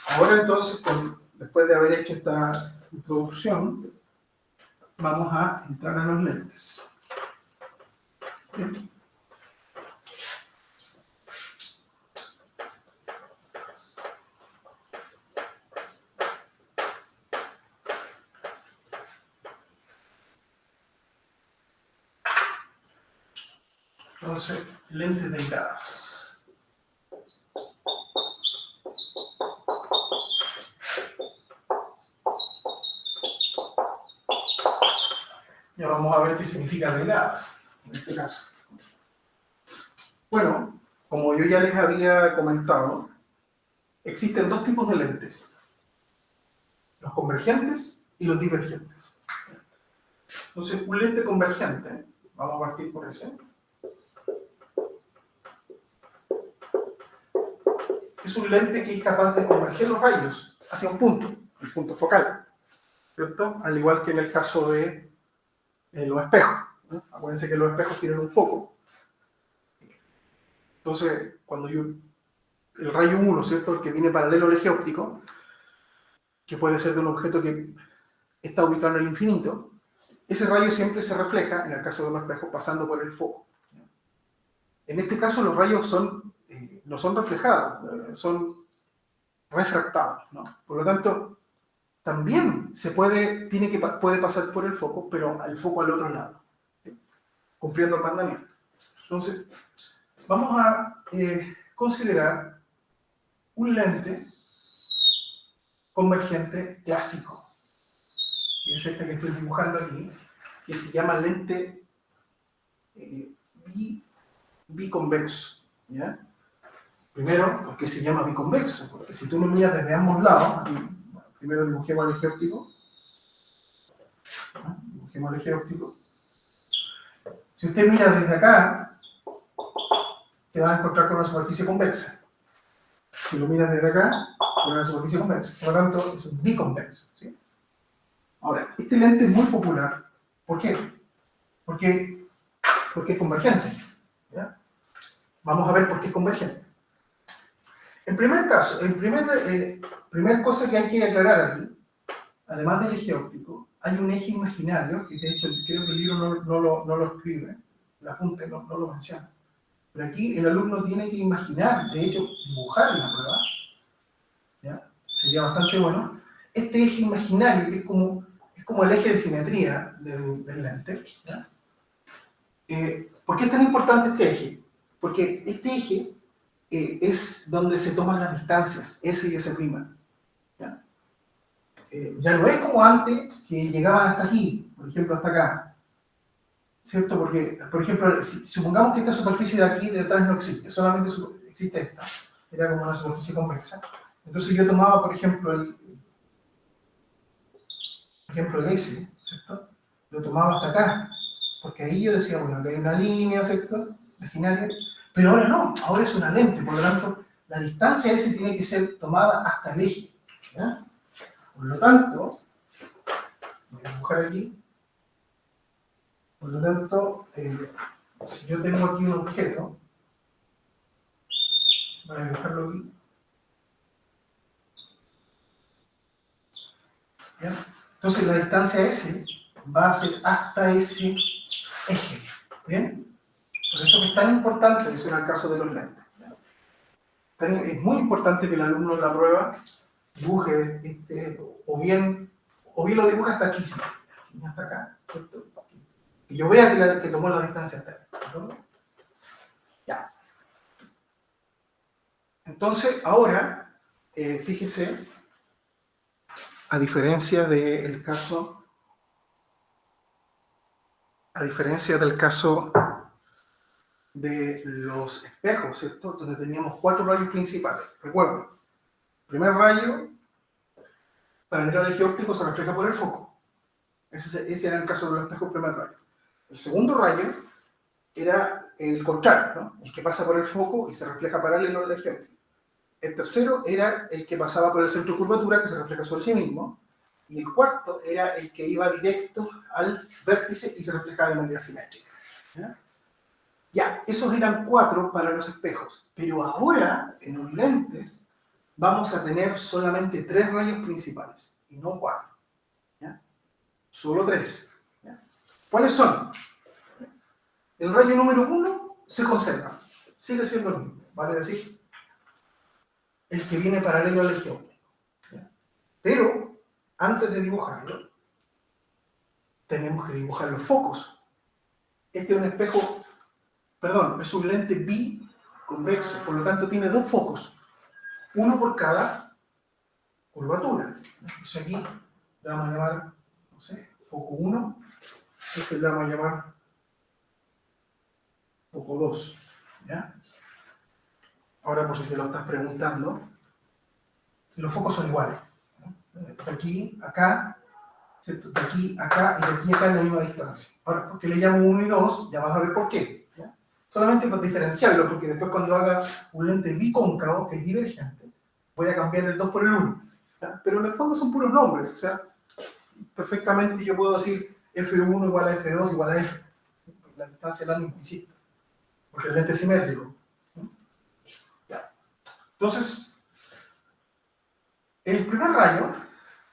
S1: Ahora entonces, después de haber hecho esta introducción, vamos a entrar a los lentes. Bien. Entonces, lentes delgadas. Ya vamos a ver qué significa delgadas, en este caso. Bueno, como yo ya les había comentado, existen dos tipos de lentes. Los convergentes y los divergentes. Entonces, un lente convergente, vamos a partir por ese, es un lente que es capaz de converger los rayos hacia un punto, el punto focal, ¿cierto? Al igual que en el caso de los espejos, ¿no? Acuérdense que los espejos tienen un foco. Entonces, cuando el rayo 1, ¿cierto? El que viene paralelo al eje óptico, que puede ser de un objeto que está ubicado en el infinito, ese rayo siempre se refleja, en el caso de un espejo, pasando por el foco. En este caso, los rayos no son reflejados, son refractados, ¿no? Por lo tanto, también puede pasar por el foco, pero al foco al otro lado, ¿sí? Cumpliendo el mandamiento. Entonces, vamos a considerar un lente convergente clásico, que es este que estoy dibujando aquí, que se llama lente biconvexo, ¿ya? Primero, ¿por qué se llama biconvexo? Porque si tú lo miras desde ambos lados, aquí, primero dibujemos el eje óptico, ¿no? Dibujemos el eje óptico. Si usted mira desde acá, te vas a encontrar con una superficie convexa. Si lo miras desde acá, con una superficie convexa. Por lo tanto, es un biconvexo, ¿sí? Ahora, este lente es muy popular. ¿Por qué? Porque es convergente, ¿ya? Vamos a ver por qué es convergente. En primer caso, primer cosa que hay que aclarar aquí, además del eje óptico, hay un eje imaginario, que de hecho creo que el libro no lo escribe, el apunte no lo menciona. Pero aquí el alumno tiene que imaginar, de hecho dibujar en la prueba, ¿ya? Sería bastante bueno, este eje imaginario que es como el eje de simetría del lente, ¿ya? ¿Por qué es tan importante este eje? Porque este eje es donde se toman las distancias, S y S'. ¿Ya? Ya no es como antes, que llegaban hasta aquí, por ejemplo hasta acá. ¿cierto? Porque, por ejemplo, supongamos que esta superficie de aquí detrás no existe, solamente existe esta, era como una superficie convexa. Entonces yo tomaba, por ejemplo, el S, ¿cierto? Lo tomaba hasta acá, porque ahí yo decía, bueno, aquí hay una línea, ¿cierto? Imaginaria, pero ahora no, ahora es una lente, por lo tanto, la distancia S tiene que ser tomada hasta el eje, ¿ya? Por lo tanto, voy a dibujar aquí, por lo tanto, si yo tengo aquí un objeto, voy a dibujarlo aquí, ¿ya? Entonces la distancia S va a ser hasta ese eje, ¿bien? Por eso es tan importante, eso en el caso de los lentes. Es muy importante que el alumno en la prueba dibuje, o bien lo dibuja hasta aquí, sí, hasta acá, ¿cierto? Y yo vea que tomó la distancia hasta ahí, ¿no? Ya. Entonces, ahora, fíjese, a diferencia del caso de los espejos, ¿cierto? Donde teníamos 4 rayos principales. Recuerden, el primer rayo, para entrar al eje óptico, se refleja por el foco. Ese era el caso del espejo, el primer rayo. El segundo rayo era el contrario, ¿no? El que pasa por el foco y se refleja paralelo al eje óptico. El tercero era el que pasaba por el centro de curvatura, que se refleja sobre sí mismo. Y el cuarto era el que iba directo al vértice y se reflejaba de manera simétrica. ¿Ya? Ya, esos eran 4 para los espejos. Pero ahora, en los lentes, vamos a tener solamente 3 rayos principales, y no 4. ¿Ya? Solo 3. ¿Ya? ¿Cuáles son? El rayo número 1 se conserva. Sigue siendo el mismo. Vale decir, el que viene paralelo al eje óptico. ¿Ya? Pero, antes de dibujarlo, tenemos que dibujar los focos. Este es un espejo, perdón, es un lente biconvexo, por lo tanto tiene 2 focos, uno por cada curvatura. Entonces aquí le vamos a llamar, no sé, foco 1, este le vamos a llamar foco 2. ¿Ya? Ahora, por si te lo estás preguntando, los focos son iguales. ¿No? De aquí, acá, ¿cierto? De aquí, acá y de aquí, acá en la misma distancia. Ahora, porque le llamo 1 y 2, ya vas a ver por qué. ¿Ya? Solamente para diferenciarlo, porque después cuando haga un lente bicóncavo, que es divergente, voy a cambiar el 2 por el 1. ¿Ya? Pero en el fondo son puros nombres. O sea, perfectamente yo puedo decir F1 igual a F2 igual a F. La distancia es la misma, insisto. Porque el lente es simétrico. ¿Ya? Entonces, el primer rayo,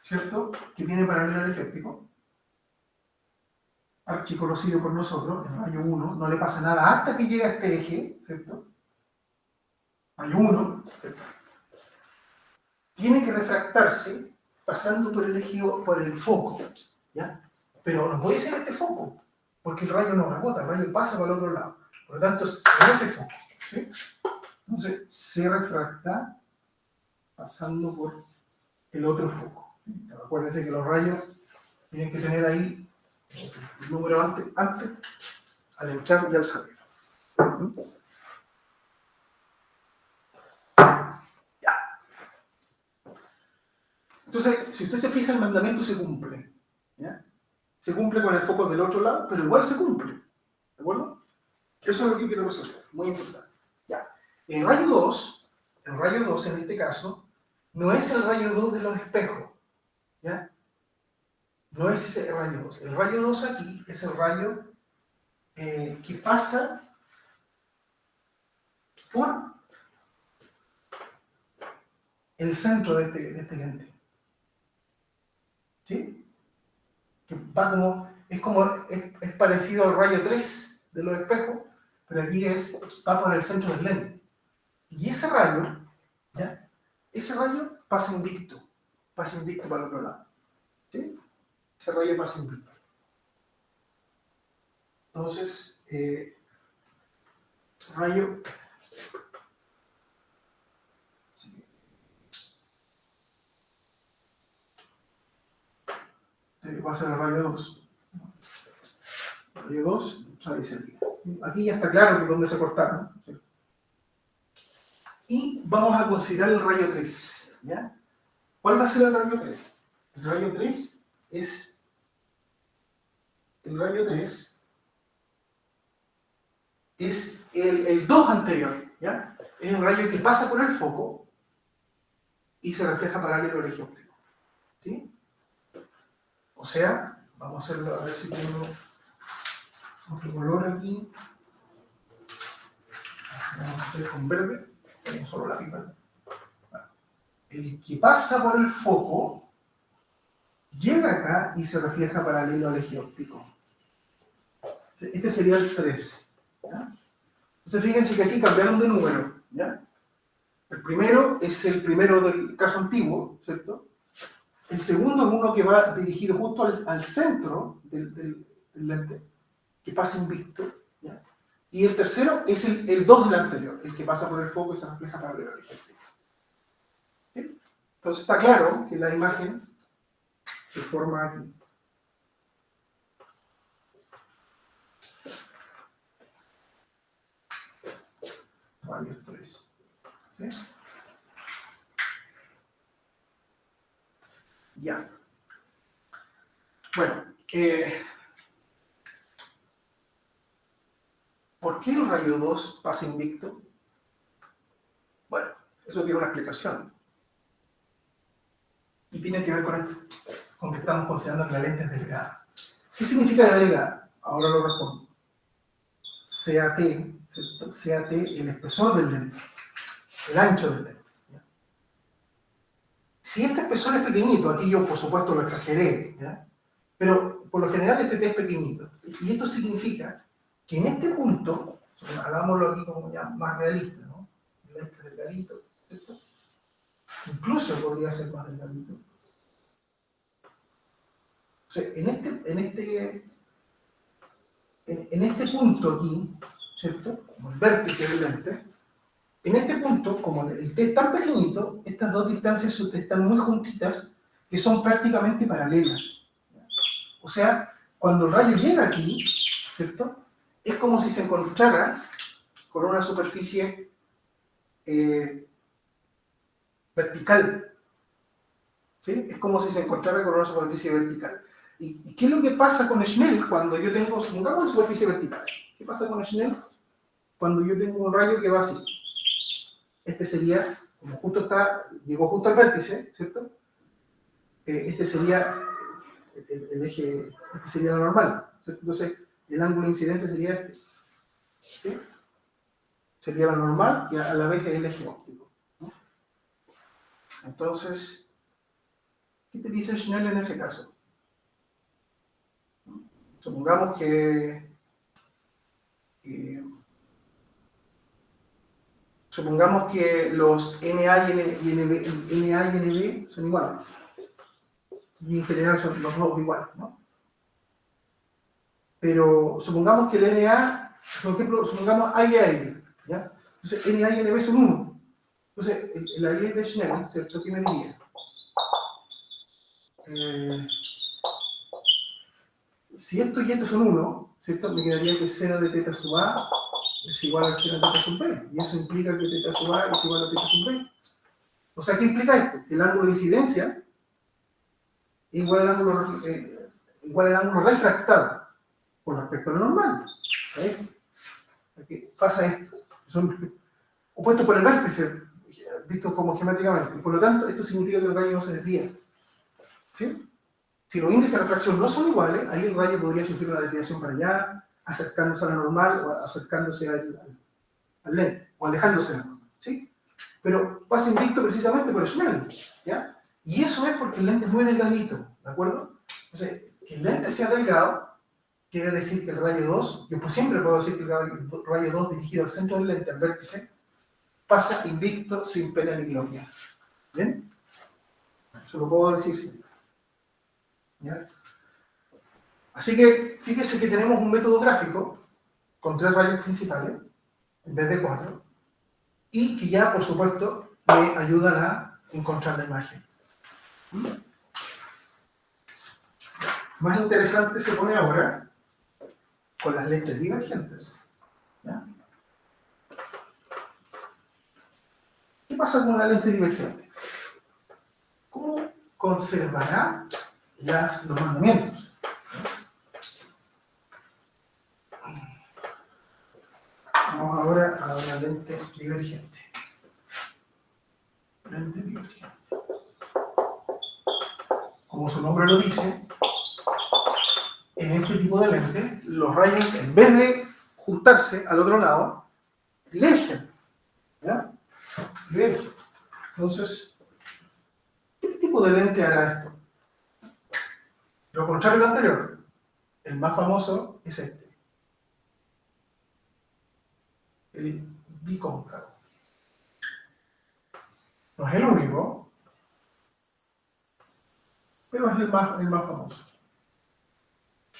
S1: ¿cierto? Que viene paralelo al eje óptico, archiconocido por nosotros, el rayo 1, no le pasa nada hasta que llega a este eje, ¿cierto? Rayo 1, ¿cierto? Tiene que refractarse pasando por el eje, por el foco, ¿ya? Pero no puede ser este foco, porque el rayo no rebota, el rayo pasa por el otro lado. Por lo tanto, es ese foco, ¿sí? Entonces, se refracta pasando por el otro foco. Acuérdense que los rayos tienen que tener ahí el número antes al entrar y al salir. Ya. Entonces, si usted se fija, el mandamiento se cumple. ¿Ya? Se cumple con el foco del otro lado, pero igual se cumple. ¿De acuerdo? Eso es lo que quiero resolver. Muy importante. Ya. El rayo 2 en este caso, no es el rayo 2 de los espejos. ¿Ya? No es ese rayo 2. El rayo 2 aquí es el rayo que pasa por el centro de este lente. ¿Sí? Que va es parecido al rayo 3 de los espejos, pero aquí va por el centro del lente. Y ese rayo, ¿ya? Ese rayo pasa invicto para el otro lado. ¿Sí? Ese rayo pasa invicto. Entonces, rayo... va a ser el rayo 2. rayo 2, rayo salida. Aquí ya está claro que dónde se cortaron. ¿Sí? Y vamos a considerar el rayo 3. ¿Ya? ¿Cuál va a ser el rayo 3? El rayo 3 es... El rayo 3 es el 2 anterior. ¿Ya? Es el rayo que pasa por el foco y se refleja paralelo al eje óptico. ¿Sí? O sea, vamos a hacerlo, a ver si tengo otro color aquí. Vamos a hacer con verde, tengo solo la pipa. El que pasa por el foco llega acá y se refleja paralelo al eje óptico. Este sería el 3. ¿Ya? Entonces fíjense que aquí cambiaron de número. ¿Ya? El primero es el primero del caso antiguo, ¿cierto? El segundo es uno que va dirigido justo al centro del lente, que pasa invicto. ¿Ya? Y el tercero es el 2 del anterior, el que pasa por el foco y se refleja paralelo al eje óptico. ¿Sí? Entonces está claro que la imagen se forma aquí. Rayos 3. ¿Sí? Ya. Bueno, ¿por qué el rayo 2 pasa invicto? Bueno, eso tiene una explicación. Y tiene que ver con esto, con que estamos considerando que la lente es delgada. ¿Qué significa delgada? Ahora lo respondo. CAT, ¿cierto? CAT, el espesor del lente, el ancho del lente. ¿Ya? Si este espesor es pequeñito, aquí yo por supuesto lo exageré, ¿ya? Pero por lo general este T es pequeñito. Y esto significa que en este punto, hagámoslo aquí como ya más realista, ¿no? El lente es delgadito, ¿cierto? Incluso podría ser más delgadito. O sea, en este punto aquí, ¿cierto? Como el vértice del lente, en este punto, como el T es tan pequeñito, estas dos distancias están muy juntitas, que son prácticamente paralelas. O sea, cuando el rayo llega aquí, ¿cierto? Es como si se encontrara con una superficie vertical. ¿Sí? Es como si se encontrara con una superficie vertical. ¿Y qué es lo que pasa con Snell cuando yo tengo, supongamos una superficie vertical? ¿Qué pasa con Snell cuando yo tengo un rayo que va así? Este sería, como justo está, llegó justo al vértice, ¿cierto? Este sería el eje, este sería lo normal, ¿cierto? Entonces, el ángulo de incidencia sería este. ¿Sí? Sería la normal y a la vez el eje óptico, ¿no? Entonces, ¿qué te dice Snell en ese caso? Supongamos que los NA y NB son iguales. Y en general son los dos iguales, ¿no? Pero supongamos que el NA, por ejemplo, supongamos A y A, ¿ya? Entonces NA y NB son 1. Entonces, la ley de Snell, ¿cierto? ¿Qué me diría? Si esto y esto son 1, ¿cierto? Me quedaría que seno de teta sub A es igual al seno de teta sub B. Y eso implica que teta sub A es igual a teta sub B. O sea, ¿qué implica esto? Que el ángulo de incidencia es igual al ángulo refractado con respecto a lo normal. ¿Sabes? Aquí pasa esto. Son opuestos por el vértice, visto como geométricamente. Por lo tanto, esto significa que el rayo no se desvía. ¿Sí? Si los índices de refracción no son iguales, ahí el rayo podría sufrir una desviación para allá, acercándose a la normal o acercándose al lente, o alejándose de la normal. ¿Sí? Pero pasa invicto precisamente por Snell, ¿ya? Y eso es porque el lente es muy delgadito, ¿de acuerdo? Entonces, que el lente sea delgado quiere decir que el rayo 2, yo pues siempre puedo decir que el rayo 2 dirigido al centro del lente, al vértice, pasa invicto sin pena ni gloria. ¿Bien? Eso lo puedo decir siempre. ¿Ya? Así que fíjese que tenemos un método gráfico con 3 rayos principales en vez de 4 y que ya, por supuesto, me ayudan a encontrar la imagen. Más interesante se pone ahora con las lentes divergentes. ¿Ya? ¿Qué pasa con una lente divergente? ¿Cómo conservará los mandamientos? Vamos ahora a una lente divergente. Lente divergente. Como su nombre lo dice, en este tipo de lente, los rayos, en vez de juntarse al otro lado, divergen. ¿Ya? Divergen. Entonces, ¿qué tipo de lente hará esto? Lo contrario al anterior. El más famoso es este. El bicóncavo. No es el único, pero es el más famoso.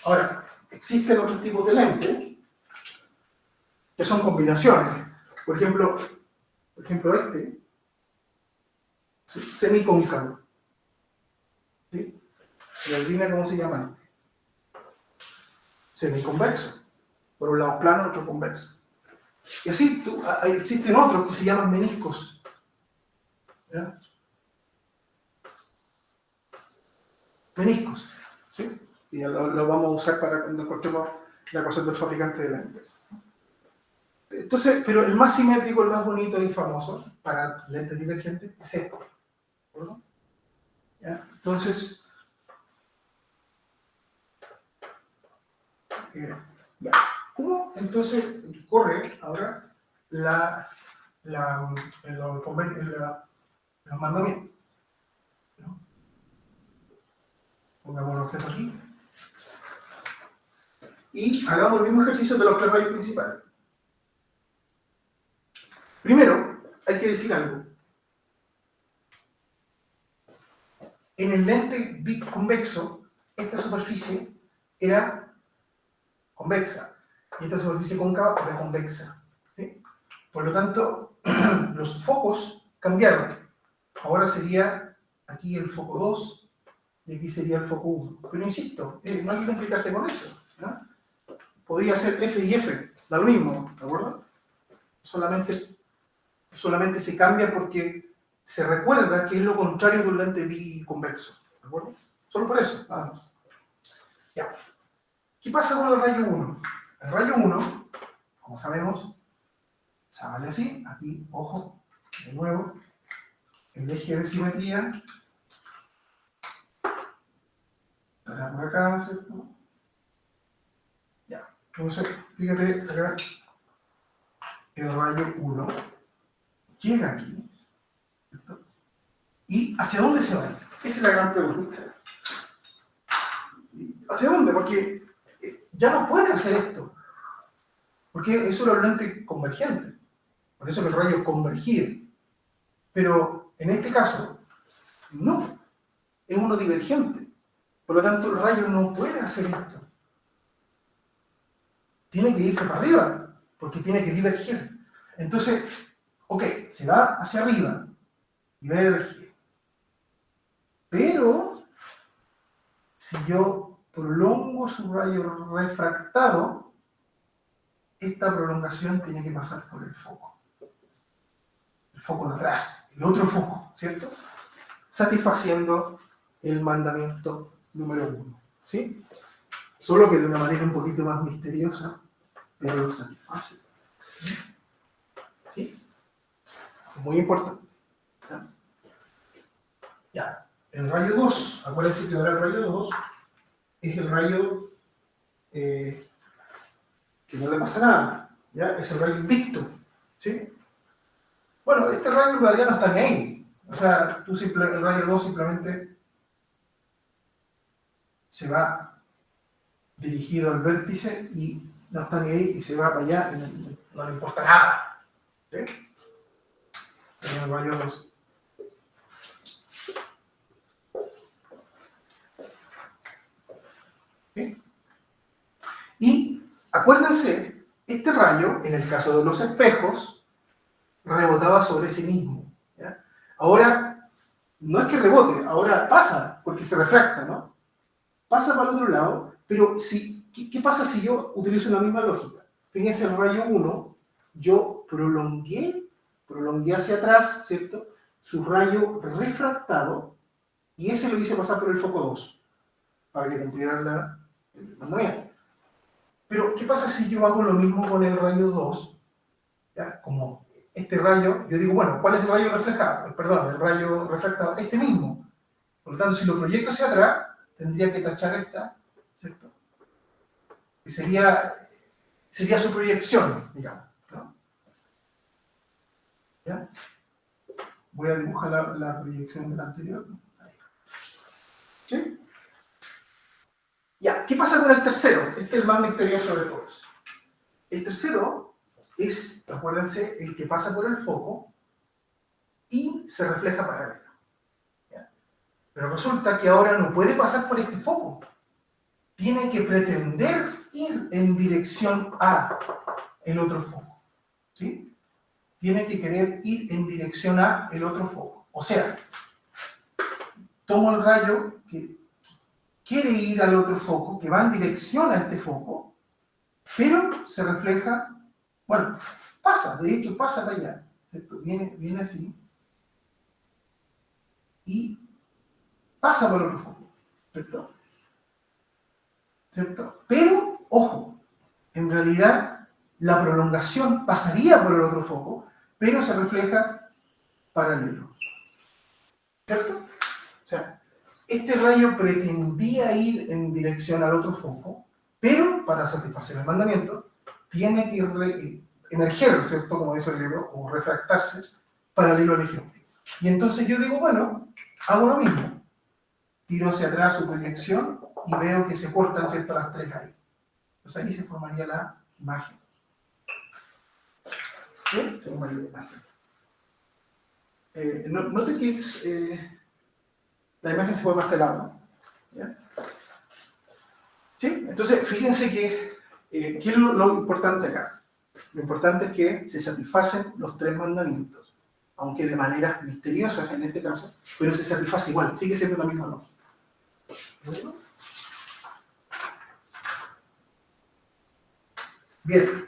S1: Ahora, existen otros tipos de lentes que son combinaciones. Por ejemplo este, semicóncavo. ¿Sí? Y adivina cómo se llama este. Semiconvexo. Por un lado plano, otro convexo. Y así existen otros que se llaman meniscos. ¿Ya? Meniscos. ¿Sí? Y lo vamos a usar para cuando encontremos la cosa del fabricante de lentes. Entonces, pero el más simétrico, el más bonito y famoso para lentes divergentes es este. ¿Verdad? ¿Ya? Entonces, ¿cómo entonces corre ahora los mandamientos? ¿No? Pongamos el objeto aquí. Y hagamos el mismo ejercicio de los tres rayos principales. Primero, hay que decir algo. En el lente biconvexo, esta superficie era convexa y esta superficie cóncava era convexa. ¿Sí? Por lo tanto, los focos cambiaron. Ahora sería aquí el foco 2 y aquí sería el foco 1. Pero insisto, no hay que complicarse con eso, ¿no? Podría ser F y F, da lo mismo, ¿de acuerdo? Solamente se cambia porque se recuerda que es lo contrario de un lente biconvexo, ¿de acuerdo? Solo por eso, nada más. Ya. ¿Qué pasa con el rayo 1? El rayo 1, como sabemos, sale así, aquí, ojo, de nuevo, el eje de simetría estará por acá, ¿cierto? Ya, entonces, fíjate acá, el rayo 1 llega aquí, ¿cierto? ¿Y hacia dónde se va? Esa es la gran pregunta. ¿Hacia dónde? Porque ya no puede hacer esto, porque eso era un lente convergente, por eso que el rayo convergía. Pero en este caso, no, es uno divergente. Por lo tanto, el rayo no puede hacer esto. Tiene que irse para arriba, porque tiene que divergir. Entonces, ok, se va hacia arriba, diverge. Pero, si yo prolongo su rayo refractado, esta prolongación tiene que pasar por el foco. El foco de atrás, el otro foco, ¿cierto? Satisfaciendo el mandamiento número 1, ¿sí? Solo que de una manera un poquito más misteriosa, pero lo satisface. ¿Sí? Muy importante. ¿Ya? Ya. El rayo 2, acuérdense que ahora el rayo 2 es el rayo que no le pasa nada. ¿Ya? Es el rayo invicto. ¿Sí? Bueno, este rayo en realidad no está ni ahí. O sea, el rayo 2 simplemente se va dirigido al vértice y no está ni ahí y se va para allá y no le importa nada. ¿Sí? En el rayo 2. ¿Sí? Y acuérdense, este rayo, en el caso de los espejos, rebotaba sobre sí mismo. ¿Ya? Ahora, no es que rebote, ahora pasa, porque se refracta, ¿no? Pasa para el otro lado, pero si ¿Qué pasa si yo utilizo la misma lógica? Fíjense el rayo 1, yo prolongué hacia atrás, ¿cierto? Su rayo refractado, y ese lo hice pasar por el foco 2, para que cumpliera el mandamiento. Pero, ¿qué pasa si yo hago lo mismo con el rayo 2? ¿Ya? Como este rayo, yo digo, bueno, ¿cuál es el rayo reflejado? Perdón, el rayo refractado, este mismo. Por lo tanto, si lo proyecto hacia atrás, tendría que tachar esta, ¿cierto? Que sería su proyección, digamos, ¿no? ¿Ya? Voy a dibujar la proyección del anterior. Ahí. ¿Sí? Ya, ¿qué pasa con el tercero? Este es el más misterioso de todos. El tercero es, acuérdense, el que pasa por el foco y se refleja paralelo. ¿Ya? Pero resulta que ahora no puede pasar por este foco. Tiene que pretender ir en dirección a el otro foco. ¿Sí? Tiene que querer ir en dirección a el otro foco. O sea, tomo el rayo que quiere ir al otro foco, que va en dirección a este foco, pero se refleja, bueno, pasa, de hecho pasa para allá, ¿cierto? Viene así, y pasa por el otro foco, ¿cierto? ¿Cierto? Pero, ojo, en realidad la prolongación pasaría por el otro foco, pero se refleja paralelo, ¿cierto? O sea, este rayo pretendía ir en dirección al otro foco, pero para satisfacer el mandamiento, tiene que emerger, ¿cierto? Como dice el libro, o refractarse paralelo al eje óptico. Y entonces yo digo, bueno, hago lo mismo. Tiro hacia atrás su proyección y veo que se cortan, ¿cierto?, las tres ahí. Entonces ahí se formaría la imagen. ¿Sí? Se formaría la imagen. Note que la imagen se mueve más este lado. ¿Ya? ¿Sí? Entonces, fíjense que, ¿qué es lo importante acá? Lo importante es que se satisfacen los tres mandamientos, aunque de maneras misteriosas en este caso, pero se satisface igual, sigue siendo la misma lógica. ¿Bueno? Bien,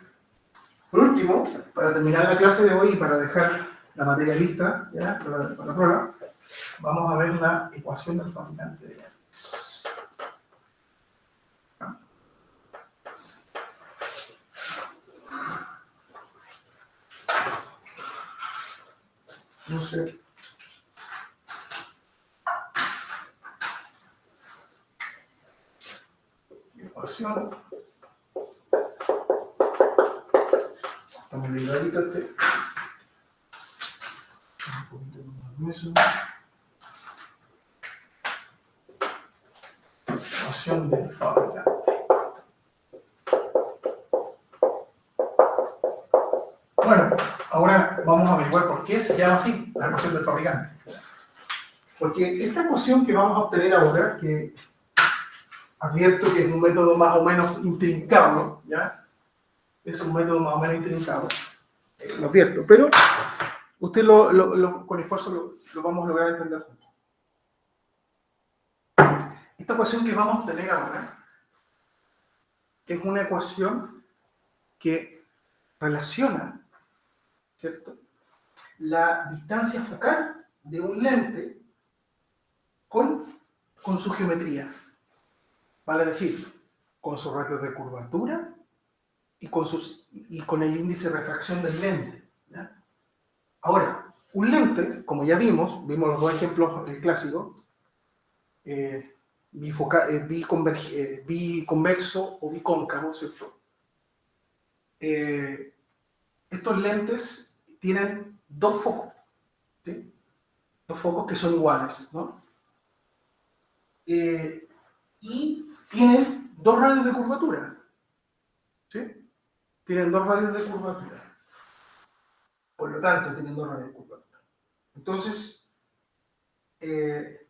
S1: por último, para terminar la clase de hoy y para dejar la materia lista, ¿ya?, para la prueba, vamos a ver la ecuación del fabricante de lentes. No sé. Ecuación. Estamos delgadita este. Un poquito más eso. Ecuación del fabricante. Bueno, ahora vamos a averiguar por qué se llama así la ecuación del fabricante. Porque esta ecuación que vamos a obtener ahora, que advierto que es un método más o menos intrincado, ¿ya? Es un método más o menos intrincado, lo advierto, pero usted con esfuerzo lo vamos a lograr entender juntos. Esta ecuación que vamos a obtener ahora es una ecuación que relaciona, ¿cierto?, la distancia focal de un lente con su geometría. Vale decir, con su radio de curvatura y con el índice de refracción del lente, ¿ya? Ahora, un lente, como ya vimos los dos ejemplos clásicos, biconvexo o bicóncavo, ¿cierto? Estos lentes tienen dos focos, ¿sí? Dos focos que son iguales, ¿no? Y tienen dos radios de curvatura, ¿sí? Tienen dos radios de curvatura. Por lo tanto, tienen dos radios de curvatura. Entonces, el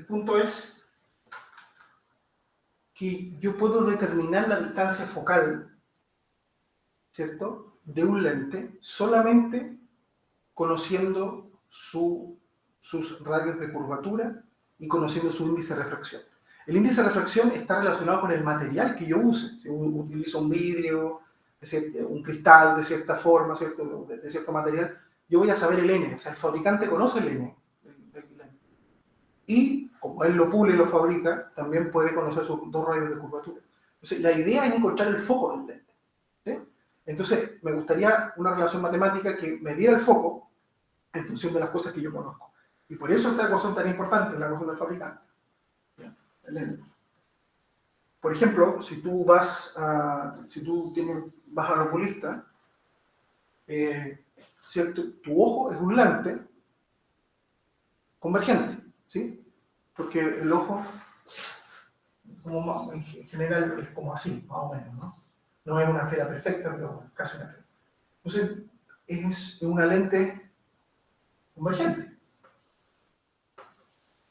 S1: punto es que yo puedo determinar la distancia focal, ¿cierto?, de un lente solamente conociendo sus radios de curvatura y conociendo su índice de refracción. El índice de refracción está relacionado con el material que yo use. Si utilizo un vidrio, un cristal de cierta forma, ¿cierto? De cierto material, yo voy a saber el N. O sea, el fabricante conoce el N del lente. Y como él lo pule y lo fabrica, también puede conocer sus dos radios de curvatura. Entonces, la idea es encontrar el foco del lente. ¿Sí? Entonces, me gustaría una relación matemática que me diera el foco en función de las cosas que yo conozco. Y por eso esta ecuación tan importante, la ecuación del fabricante. El lente. Por ejemplo, si tú vas al oculista, ¿cierto? Tu ojo es un lente convergente, ¿sí? Porque el ojo, en general, es como así, más o menos, ¿no? No es una esfera perfecta, pero casi una esfera. Entonces, es una lente convergente,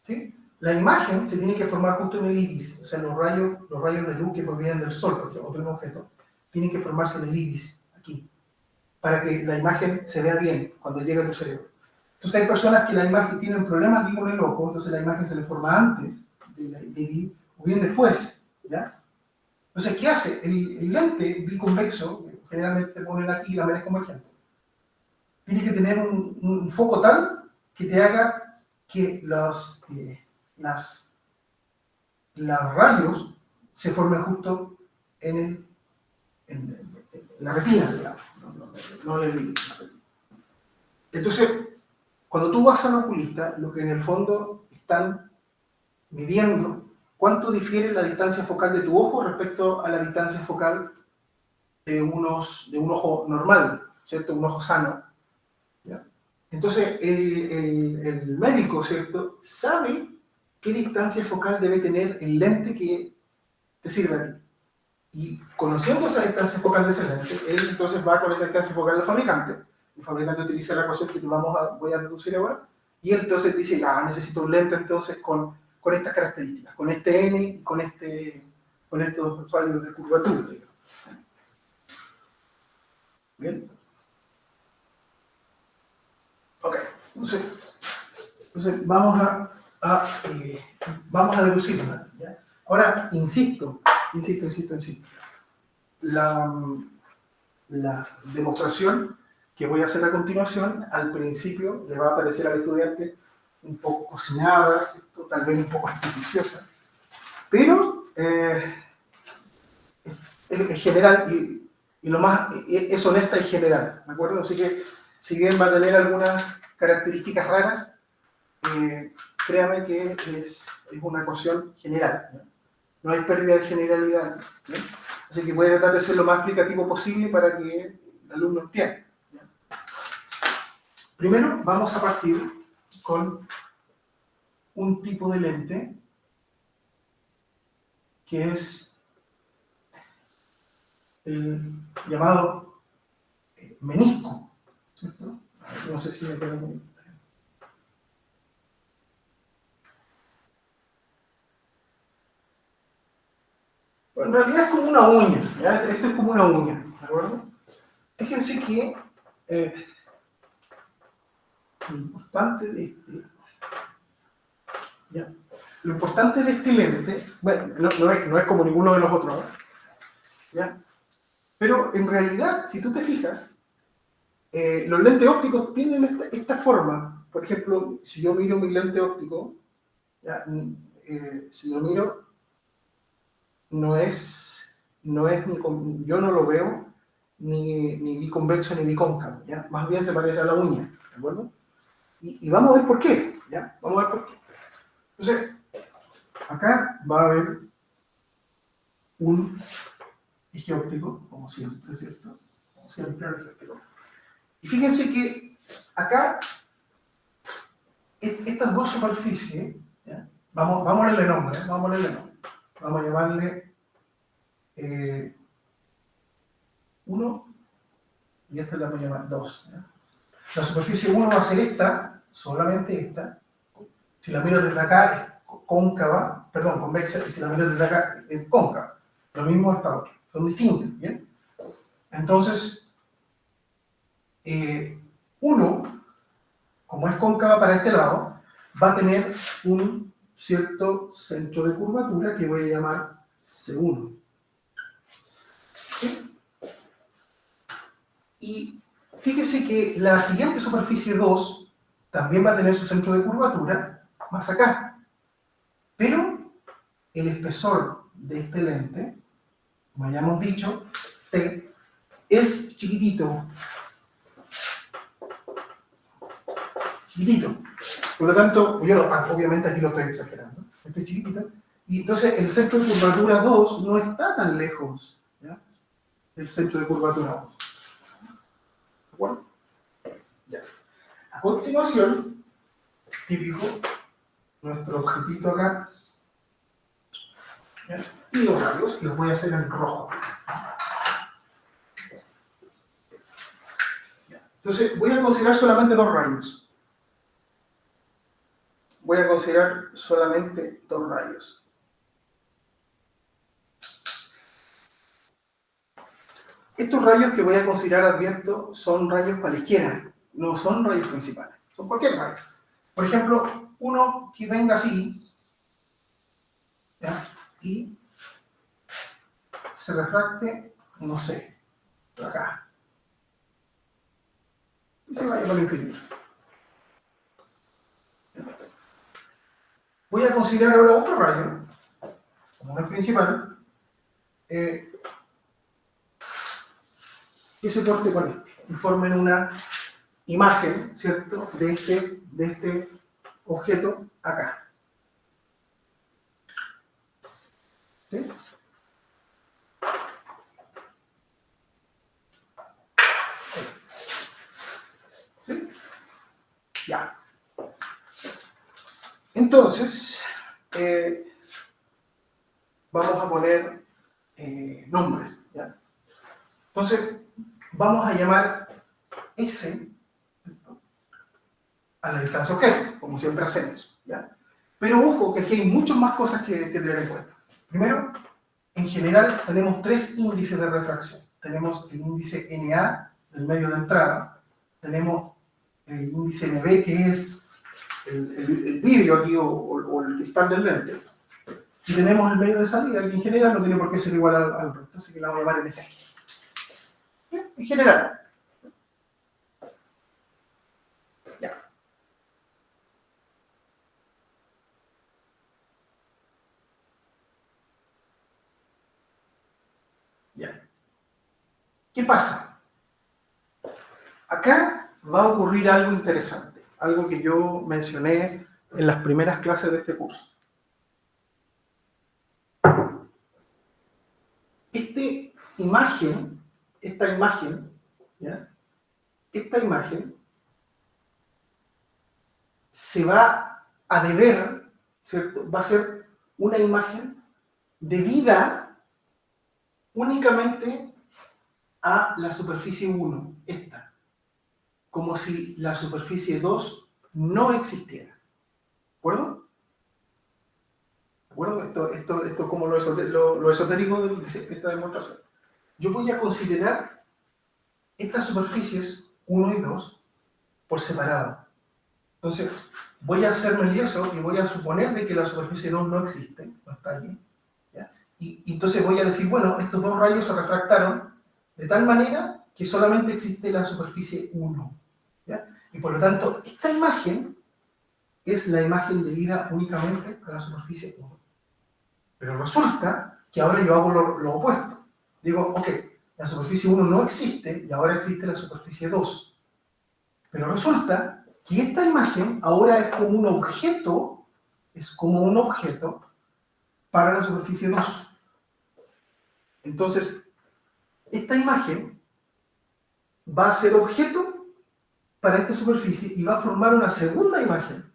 S1: ¿sí? La imagen se tiene que formar justo en el iris, o sea, los rayos de luz que provienen del sol, porque es otro objeto, tienen que formarse en el iris, aquí, para que la imagen se vea bien cuando llega a tu cerebro. Entonces hay personas que la imagen tienen problemas aquí con el ojo, entonces la imagen se les forma antes del iris o bien después, ¿ya? Entonces, ¿qué hace? El lente biconvexo, que generalmente te ponen aquí la manera convergente, tiene que tener un foco tal que te haga que los rayos se formen justo en la retina, digamos, no en el iris. Entonces, cuando tú vas al oculista, lo que en el fondo están midiendo cuánto difiere la distancia focal de tu ojo respecto a la distancia focal de un ojo normal, ¿cierto? Un ojo sano. ¿Ya? Entonces, el médico, ¿cierto?, sabe qué distancia focal debe tener el lente que te sirve a ti. Y conociendo esa distancia focal de ese lente, él entonces va con esa distancia focal del fabricante. El fabricante utiliza la ecuación que voy a deducir ahora. Y él entonces dice, necesito un lente entonces con estas características, con este N y con estos radios de curvatura. Bien. Ok, entonces vamos a deducirla, ¿ya? Ahora, insisto. La demostración que voy a hacer a continuación, al principio le va a parecer al estudiante un poco cocinada, ¿cierto? Tal vez un poco artificiosa, pero es general y lo más es honesta y general, ¿de acuerdo? Así que, si bien va a tener algunas características raras, créame que es una ecuación general, ¿no? No hay pérdida de generalidad, ¿no? Así que voy a tratar de ser lo más explicativo posible para que el alumno entienda, ¿no? Primero vamos a partir con un tipo de lente que es el llamado menisco, ¿cierto? No sé si me queda muy bien. Bueno, en realidad es como una uña, ¿ya? Esto es como una uña, ¿de acuerdo? Fíjense que lo importante de este lente, bueno, no es como ninguno de los otros, ¿no? ¿Ya? Pero en realidad, si tú te fijas, los lentes ópticos tienen esta forma. Por ejemplo, si yo miro mi lente óptico, ¿ya? Si lo miro, yo no lo veo ni biconvexo ni bicóncavo, ¿ya? Más bien se parece a la uña, ¿de acuerdo? Y vamos a ver por qué, ¿ya? Vamos a ver por qué. Entonces, acá va a haber un eje óptico, como siempre, ¿cierto? Como siempre, el eje óptico. Y fíjense que acá, estas dos superficies, ¿ya? Vamos a ponerle nombre, ¿eh? Vamos a llamarle 1 y esta la vamos a llamar 2. ¿Ya? La superficie 1 va a ser esta, solamente esta. Si la miro desde acá es cóncava, perdón, convexa, y si la miro desde acá es cóncava. Lo mismo hasta ahora, son distintas, ¿bien? Entonces, 1, como es cóncava para este lado, va a tener un cierto centro de curvatura que voy a llamar C1. ¿Sí? Y fíjese que la siguiente superficie 2 también va a tener su centro de curvatura más acá. Pero el espesor de este lente, como ya hemos dicho, T, es chiquitito. Chiquitito. Por lo tanto, yo obviamente aquí lo estoy exagerando. Esto es chiquitito. Y entonces el centro de curvatura 2 no está tan lejos. ¿Ya? El centro de curvatura 2. ¿De acuerdo? Ya. A continuación, típico, nuestro objetito acá. ¿Ya? Y los rayos, que los voy a hacer en rojo. ¿Ya? Entonces, voy a considerar solamente dos rayos. Voy a considerar solamente dos rayos. Estos rayos que voy a considerar, advierto, son rayos para la izquierda, no son rayos principales, son cualquier rayo. Por ejemplo, uno que venga así, ¿ya? Y se refracte, no sé, por acá. Y se vaya por el infinito. Voy a considerar ahora otro rayo, como no es principal, que se porte con este, y formen una imagen, ¿cierto?, de este objeto acá. ¿Sí? ¿Sí? Ya. Entonces, vamos a poner nombres, ¿ya? Entonces, vamos a llamar S a la distancia objeto, como siempre hacemos, ¿ya? Pero ojo, que aquí hay muchas más cosas que tener en cuenta. Primero, en general, tenemos tres índices de refracción. Tenemos el índice NA, del medio de entrada. Tenemos el índice NB, que es el vidrio aquí o el cristal del lente. Y tenemos el medio de salida, que en general no tiene por qué ser igual al resto, así que la vamos a llamar NC. En general. Ya. Ya. ¿Qué pasa? Acá va a ocurrir algo interesante, algo que yo mencioné en las primeras clases de este curso. Esta imagen, ¿ya? Esta imagen se va a deber, ¿cierto? Va a ser una imagen debida únicamente a la superficie 1, esta, como si la superficie 2 no existiera. ¿De acuerdo? ¿De acuerdo? Esto como lo esotérico de esta demostración. Yo voy a considerar estas superficies 1 y 2 por separado. Entonces, voy a hacerme lioso y voy a suponer de que la superficie 2 no existe, no está allí. ¿Ya? Y entonces voy a decir, bueno, estos dos rayos se refractaron de tal manera que solamente existe la superficie 1. ¿Ya? Y por lo tanto, esta imagen es la imagen debida únicamente a la superficie 1. Pero resulta que ahora yo hago lo opuesto. Digo, ok, la superficie 1 no existe y ahora existe la superficie 2. Pero resulta que esta imagen ahora es como un objeto para la superficie 2. Entonces, esta imagen va a ser objeto para esta superficie y va a formar una segunda imagen.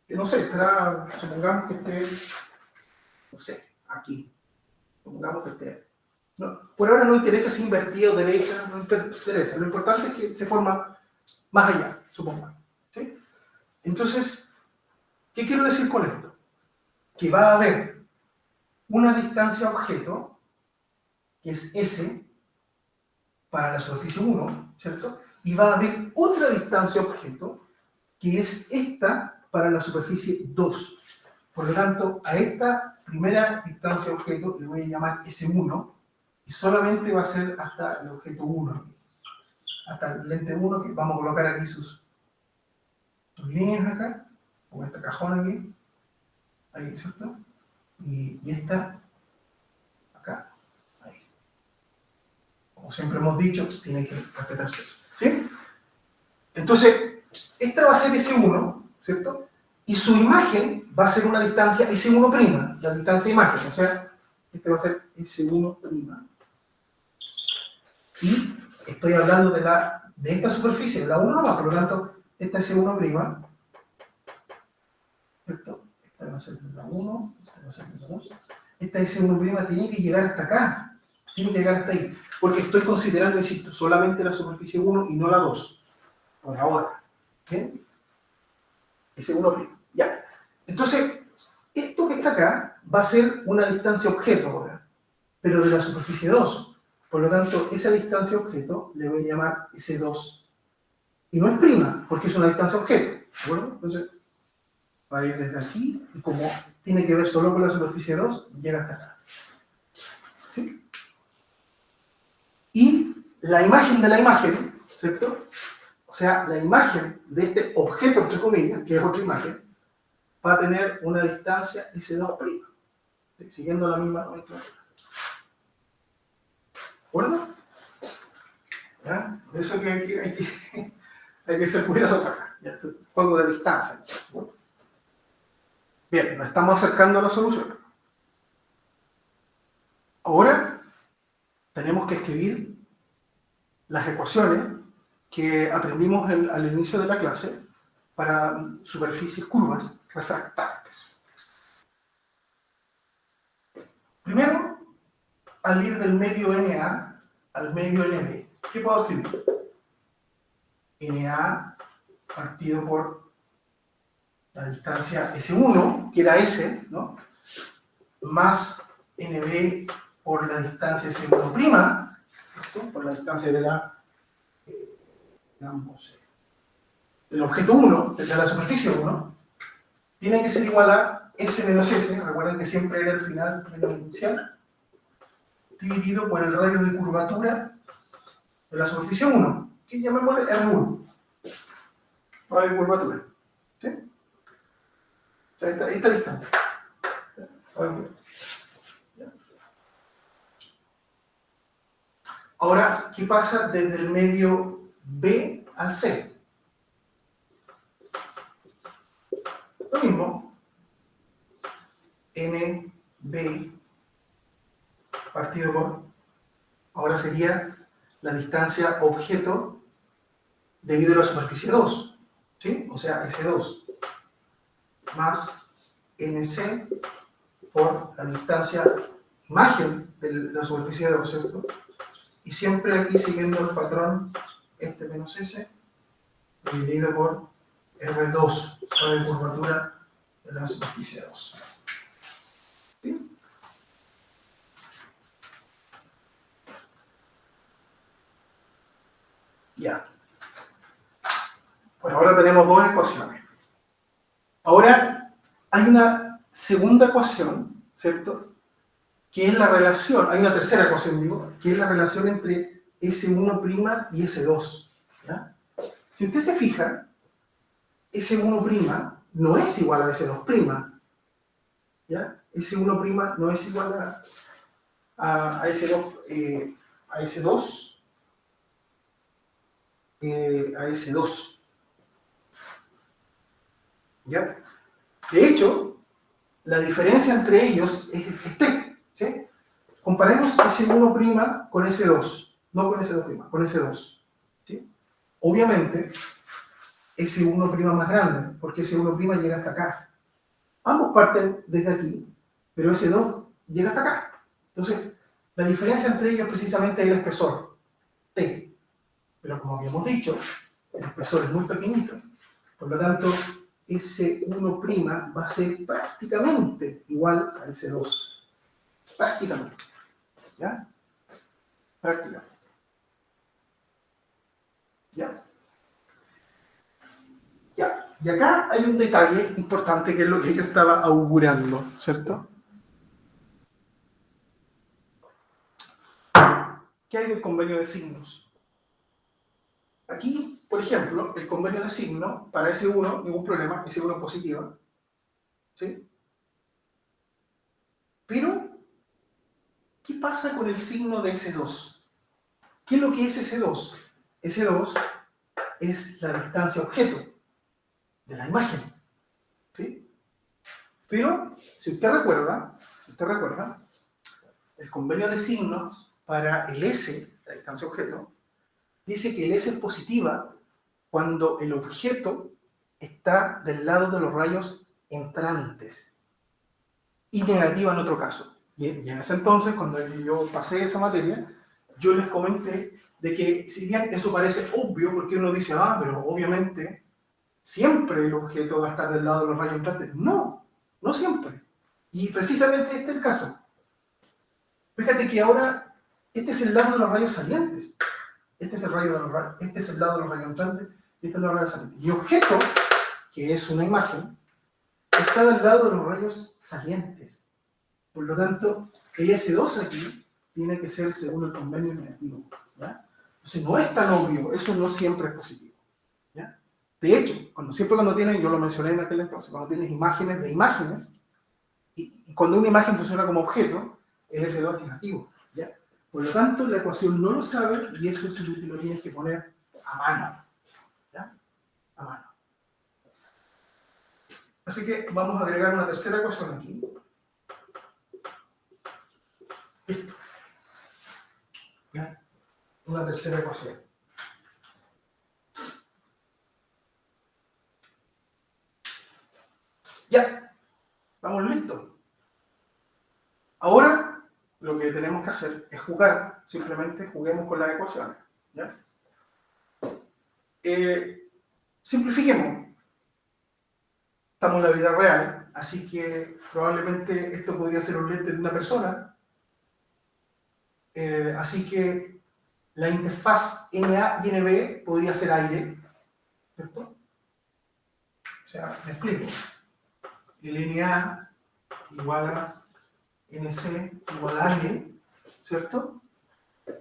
S1: Que no sé, supongamos que esté, no sé, aquí. Supongamos que esté. No, por ahora no interesa si invertida o derecha, no interesa. Lo importante es que se forma más allá, supongamos. ¿Sí? Entonces, ¿qué quiero decir con esto? Que va a haber una distancia objeto, que es S, para la superficie 1, ¿cierto? Y va a haber otra distancia objeto, que es esta para la superficie 2. Por lo tanto, a esta primera distancia objeto le voy a llamar S1 y solamente va a ser hasta el objeto 1, hasta el lente 1, que vamos a colocar aquí sus líneas acá, o este cajón aquí, ahí, ¿cierto? Y esta acá, ahí. Como siempre hemos dicho, tiene que respetarse eso, ¿sí? Entonces, esta va a ser S1, ¿cierto? Y su imagen va a ser una distancia S1', la distancia de imagen, o sea, este va a ser S1'. Y estoy hablando de esta superficie, de la 1 nomás, por lo tanto, esta S1', ¿cierto? Esta va a ser la 1, esta va a ser la 2. Esta S1' tiene que llegar hasta acá, tiene que llegar hasta ahí, porque estoy considerando, insisto, solamente la superficie 1 y no la 2, por ahora. ¿Bien? S1'. Ya. Entonces, esto que está acá va a ser una distancia objeto ahora, pero de la superficie 2. Por lo tanto, esa distancia objeto le voy a llamar S2. Y no es prima, porque es una distancia objeto. ¿De acuerdo? Entonces, va a ir desde aquí, y como tiene que ver solo con la superficie 2, llega hasta acá. ¿Sí? Y la imagen de la imagen, ¿cierto? O sea, la imagen de este objeto, entre comillas, que es otra imagen, va a tener una distancia S2', ¿sí? Siguiendo la misma nomenclatura. ¿De acuerdo? ¿Ya? De eso que hay que ser cuidadosos acá. ¿Ya? Es un juego de distancia. ¿No? Bien, nos estamos acercando a la solución. Ahora tenemos que escribir las ecuaciones que aprendimos al inicio de la clase para superficies curvas refractantes. Primero, al ir del medio NA al medio NB, ¿qué puedo escribir? NA partido por la distancia S1, que era S, ¿no? Más NB por la distancia S1', ¿cierto? Por la distancia de la, digamos, del objeto 1, de la superficie 1, tiene que ser igual a S menos S, recuerden que siempre era el final menos el inicial, dividido por el radio de curvatura de la superficie 1, que llamémosle R1, radio de curvatura. ¿Sí? O sea, esta distancia. Ahora, ¿qué pasa desde el medio B al C? Lo mismo, NB partido por, ahora sería la distancia objeto debido a la superficie 2, ¿sí? O sea, S2 más NC por la distancia imagen de la superficie 2, ¿cierto? Y siempre aquí siguiendo el patrón este menos S dividido por R2, la curvatura de la superficie 2. ¿Sí? Ya. Pues ahora tenemos dos ecuaciones. Ahora hay una segunda ecuación, ¿cierto? Que es la relación, hay una tercera ecuación, digo, que es la relación entre S1' y S2. ¿Ya? Si usted se fija, S1' no es igual a S2'. ¿Ya? S1' no es igual a S2, a S2, a S2. ¿Ya? De hecho, la diferencia entre ellos es T. ¿Sí? Comparemos S1' con S2, no con S2', con S2. ¿Sí? Obviamente, S1' más grande, porque S1' llega hasta acá. Ambos parten desde aquí, pero S2 llega hasta acá. Entonces, la diferencia entre ellos precisamente es el espesor, T. Pero como habíamos dicho, el espesor es muy pequeñito. Por lo tanto, S1' va a ser prácticamente igual a S2. Prácticamente. ¿Ya? Prácticamente. ¿Ya? Ya. Y acá hay un detalle importante que es lo que yo estaba augurando, ¿cierto? ¿Qué hay del convenio de signos? Aquí, por ejemplo, el convenio de signo, para S1, ningún problema, S1 positiva, ¿sí? Pero, ¿qué pasa con el signo de S2? ¿Qué es lo que es S2? S2 es la distancia objeto de la imagen, ¿sí? Pero, si usted recuerda, el convenio de signos para el S, la distancia objeto, dice que el S es positiva cuando el objeto está del lado de los rayos entrantes y negativa en otro caso. Y en ese entonces, cuando yo pasé esa materia, yo les comenté de que si bien eso parece obvio, porque uno dice, pero obviamente siempre el objeto va a estar del lado de los rayos entrantes. No, no siempre. Y precisamente este es el caso. Fíjate que ahora este es el lado de los rayos salientes. Este es el lado de los rayos entrantes y este es el lado de los rayos salientes. Y objeto, que es una imagen, está del lado de los rayos salientes. Por lo tanto, el S2 aquí tiene que ser según el convenio negativo, ¿ya? Entonces no es tan obvio, eso no siempre es positivo, ¿ya? De hecho, siempre cuando tienes, yo lo mencioné en aquel entonces, cuando tienes imágenes de imágenes, y cuando una imagen funciona como objeto, el S2 es negativo, ¿ya? Por lo tanto, la ecuación no lo sabe y eso es lo que lo tienes que poner a mano, ¿ya? A mano. Así que vamos a agregar una tercera ecuación aquí. Esto. ¿Ya? Una tercera ecuación. Ya, estamos listos. Ahora, lo que tenemos que hacer es jugar. Simplemente juguemos con las ecuaciones, ¿ya? Simplifiquemos. Estamos en la vida real, así que probablemente esto podría ser un lente de una persona. Así que la interfaz NA y NB podría ser aire, ¿cierto? O sea, me explico. El NA igual a NC igual a aire, ¿cierto?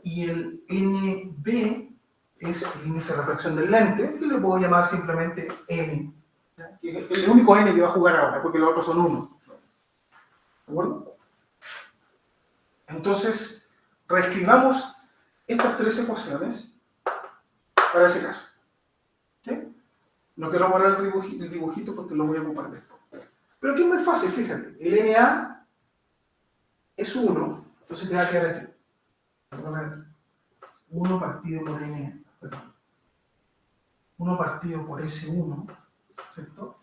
S1: Y el NB es el índice de refracción del lente, que le puedo llamar simplemente N. Que es el único N que va a jugar ahora, porque los otros son 1. ¿De acuerdo? Entonces, reescribamos estas tres ecuaciones para ese caso. ¿Sí? No quiero borrar el dibujito porque lo voy a ocupar después. Pero aquí es muy fácil, fíjate. El NA es 1, entonces te va a quedar aquí. 1 partido por N, perdón. 1 partido por S1, ¿cierto?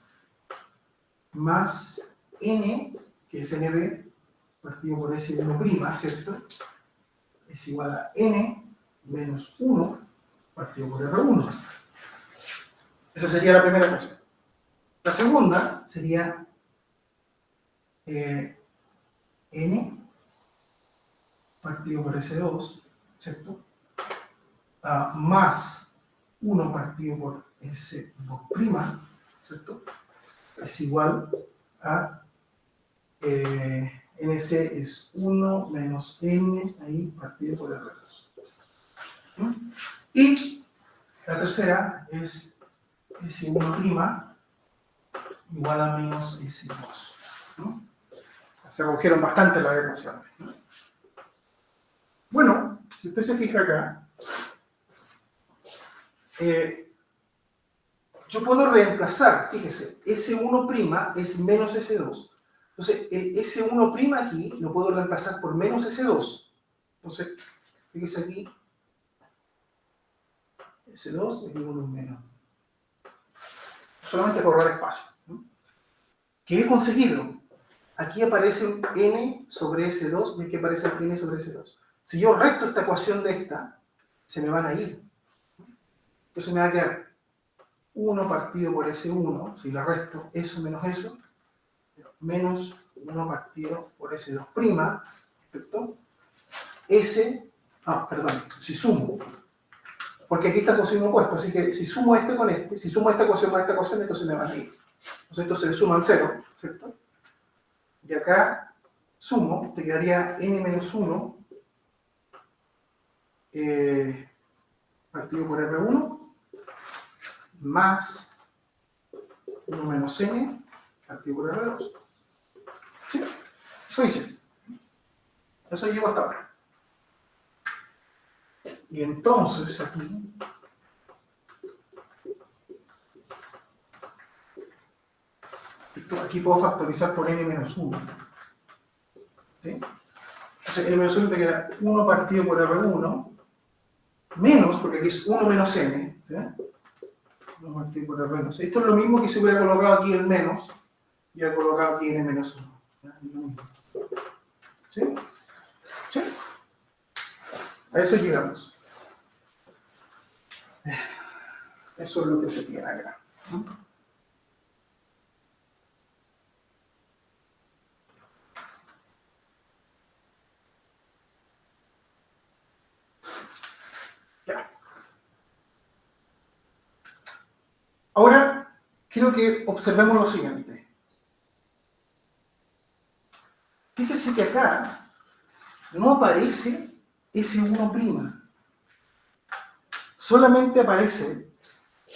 S1: Más N, que es NB, partido por S1', ¿cierto? Es igual a N menos 1 partido por R1. Esa sería la primera ecuación. La segunda sería N partido por S2, ¿cierto? Más 1 partido por S2', ¿cierto? Es igual a NC es 1 menos N ahí partido por R2. ¿Mm? Y la tercera es S1' igual a menos S2. ¿No? Se recogieron bastante las ecuaciones, ¿no? Bueno, si usted se fija acá, yo puedo reemplazar, fíjese, S1' es menos S2. Entonces, el S1' aquí lo puedo reemplazar por menos S2. Entonces, fíjese aquí, S2 es igual a un menos. Solamente por ahorrar espacio, ¿no? ¿Qué he conseguido? Aquí aparece un N sobre S2 y aquí aparece un N sobre S2. Si yo resto esta ecuación de esta, se me van a ir. Entonces me va a quedar 1 partido por S1, si la resto, eso menos eso, menos 1 partido por S2', ¿cierto? Perdón, si sumo Porque aquí está coseno opuesto, así que si sumo este con este, si sumo esta ecuación más esta ecuación, entonces me van a ir. Entonces esto se le suma al 0, ¿cierto? Y acá sumo, te quedaría n menos 1 partido por R1 más 1 menos n partido por R2. ¿Sí? Eso hice. Eso llego hasta ahora. Y entonces aquí aquí puedo factorizar por n menos 1. ¿Sí? Entonces n menos 1 te queda 1 partido por R1 menos, porque aquí es 1 menos n. ¿Sí? 1 partido por R1. Esto es lo mismo que si hubiera colocado aquí el menos y hubiera colocado aquí n menos 1. ¿Sí? ¿Sí? A eso llegamos. Eso es lo que se tiene acá. Ya. Ahora, quiero que observemos lo siguiente. Fíjese que acá no aparece S1'. Solamente aparece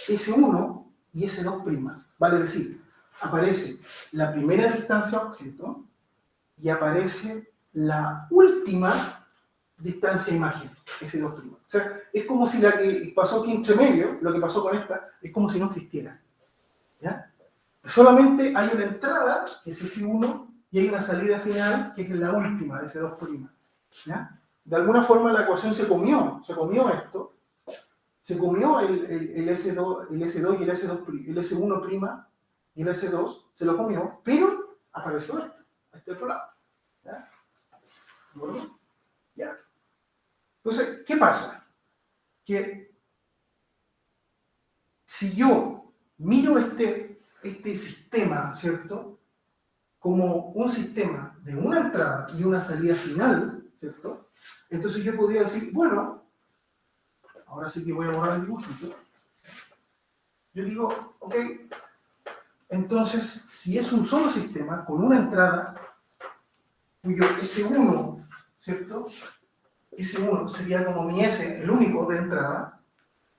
S1: S1 y S2'. Vale decir, aparece la primera distancia objeto y aparece la última distancia imagen, S2'. O sea, es como si la que pasó aquí entre medio, lo que pasó con esta, es como si no existiera. ¿Ya? Solamente hay una entrada, que es S1, y hay una salida final, que es la última, S2'. ¿Ya? De alguna forma la ecuación se comió esto, se comió el S2 y el S2', el S1' y el S2, se lo comió, pero apareció esto, a este otro lado. ¿Ya? ¿Bueno? ¿Ya? Entonces, ¿qué pasa? Que si yo miro este sistema, ¿cierto? Como un sistema de una entrada y una salida final, ¿cierto? Entonces yo podría decir, bueno, ahora sí que voy a borrar el dibujito. Yo digo, ok, entonces si es un solo sistema con una entrada cuyo S1, ¿cierto? S1 sería como mi S, el único de entrada,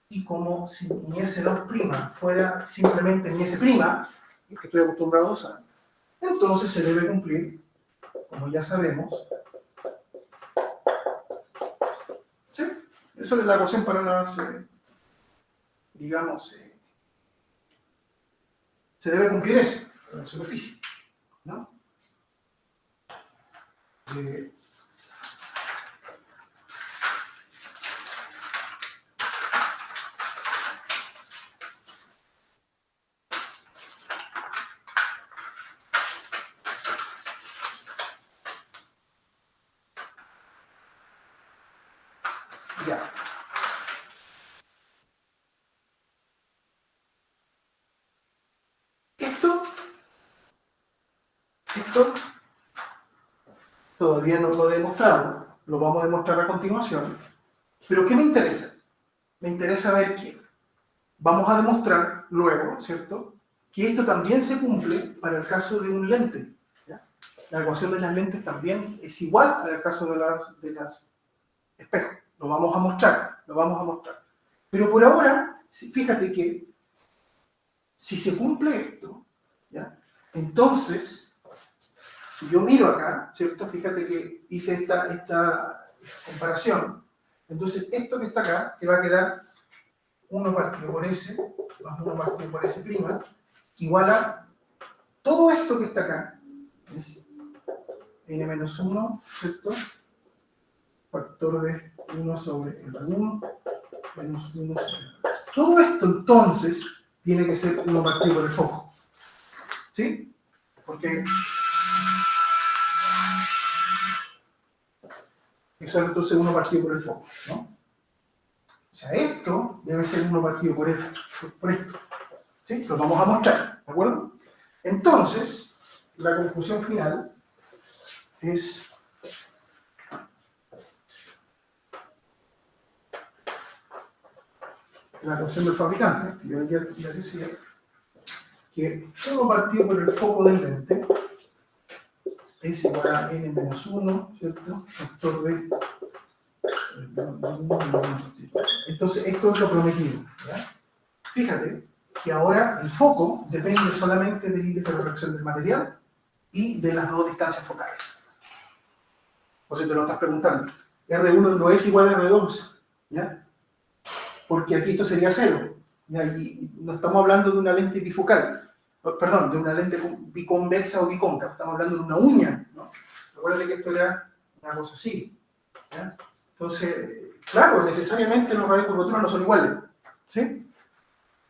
S1: y como si mi S2' fuera simplemente mi S', que estoy acostumbrado a usar, entonces se debe cumplir, como ya sabemos, ¿sí? Eso es la ecuación para las, digamos, se debe cumplir eso, en la superficie, ¿no? Ya. Esto todavía no lo he demostrado, lo vamos a demostrar a continuación, pero ¿qué me interesa? Me interesa ver que vamos a demostrar luego, ¿cierto?, que esto también se cumple para el caso de un lente. ¿Ya? La ecuación de las lentes también es igual al caso de las espejos. Lo vamos a mostrar, Pero por ahora, fíjate que si se cumple esto, ¿ya? Entonces, si yo miro acá, ¿cierto? Fíjate que hice esta comparación. Entonces, esto que está acá, te va a quedar 1 partido por S, más 1 partido por S', igual a todo esto que está acá, es n menos 1, ¿cierto? Factor de 1 sobre el 1, menos 1 sobre el 2. Todo esto, entonces, tiene que ser 1 partido por el foco. ¿Sí? Porque eso es entonces 1 partido por el foco, ¿no? O sea, esto debe ser 1 partido por esto. ¿Sí? Lo vamos a mostrar, ¿de acuerdo? Entonces, la conclusión final es la ecuación del fabricante, yo ya decía que todo partido por el foco del lente es igual a n menos 1, ¿cierto? Factor de... Entonces, esto es lo prometido, ¿ya? Fíjate que ahora el foco depende solamente del índice de refracción del material y de las dos distancias focales. O si te lo estás preguntando, R1 no es igual a R2, ¿ya? Porque aquí esto sería 0, ¿ya? Y no estamos hablando de una lente bifocal, perdón, de una lente biconvexa o bicóncava, estamos hablando de una uña, ¿no? Recuerda que esto era una cosa así, ¿ya? Entonces, claro, necesariamente los radiocurvaturas no son iguales, ¿sí?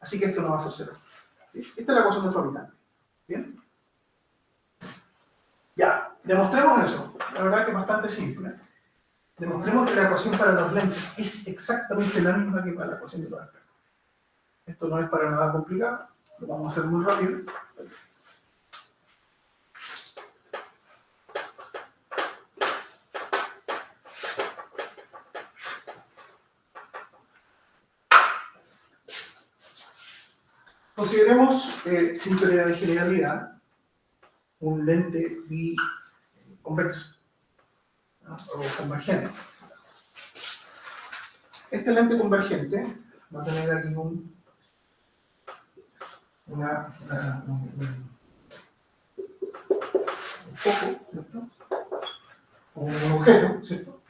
S1: Así que esto no va a ser 0. Esta es la ecuación del fabricante, ¿bien? Ya, demostremos eso. La verdad que es bastante simple. Demostremos que la ecuación para los lentes es exactamente la misma que para la ecuación de los espejos. Esto no es para nada complicado, lo vamos a hacer muy rápido. Consideremos, sin pérdida de generalidad, un lente biconvexo, ¿no? O convergente. Este lente convergente va a tener aquí un foco, ¿cierto? Un objeto, ¿cierto?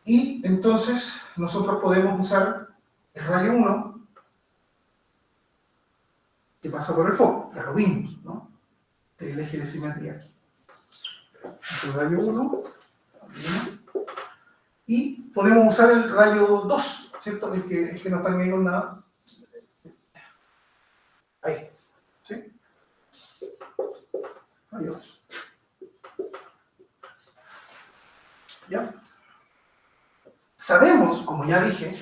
S1: Y entonces nosotros podemos usar el rayo 1 que pasa por el foco, ya lo vimos, ¿no? El eje de simetría aquí. El rayo 1, y podemos usar el rayo 2, ¿cierto? El que no está en con nada. Ahí, ¿sí? Rayo 2. ¿Ya? Sabemos, como ya dije,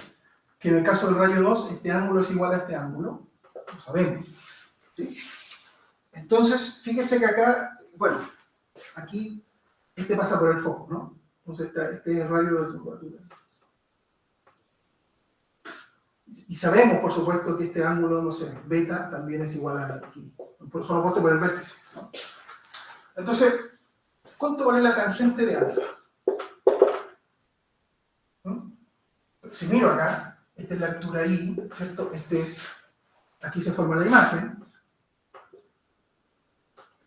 S1: que en el caso del rayo 2, este ángulo es igual a este ángulo. Lo sabemos, ¿sí? Entonces, fíjese que acá, bueno, aquí, este pasa por el foco, ¿no? Entonces, este es el radio de curvatura. Y sabemos, por supuesto, que este ángulo, no sé, beta, también es igual a aquí. Solo puesto por el vértice, ¿no? Entonces, ¿cuánto vale la tangente de alfa? ¿Mm? Si miro acá, esta es la altura I, ¿cierto? Aquí se forma la imagen.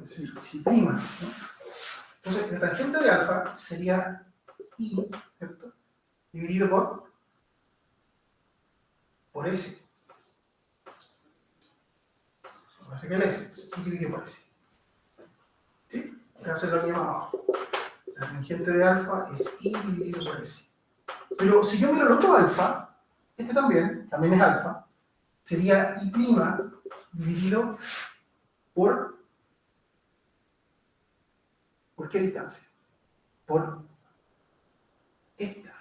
S1: Si prima, ¿no? Entonces, la tangente de alfa sería I, ¿cierto? Dividido por S. Parece que el S, I dividido por S. ¿Sí? Voy a hacerlo aquí abajo. La tangente de alfa es I dividido por S. Pero si yo miro el otro alfa, este también es alfa, sería I' dividido ¿por qué distancia? Por esta.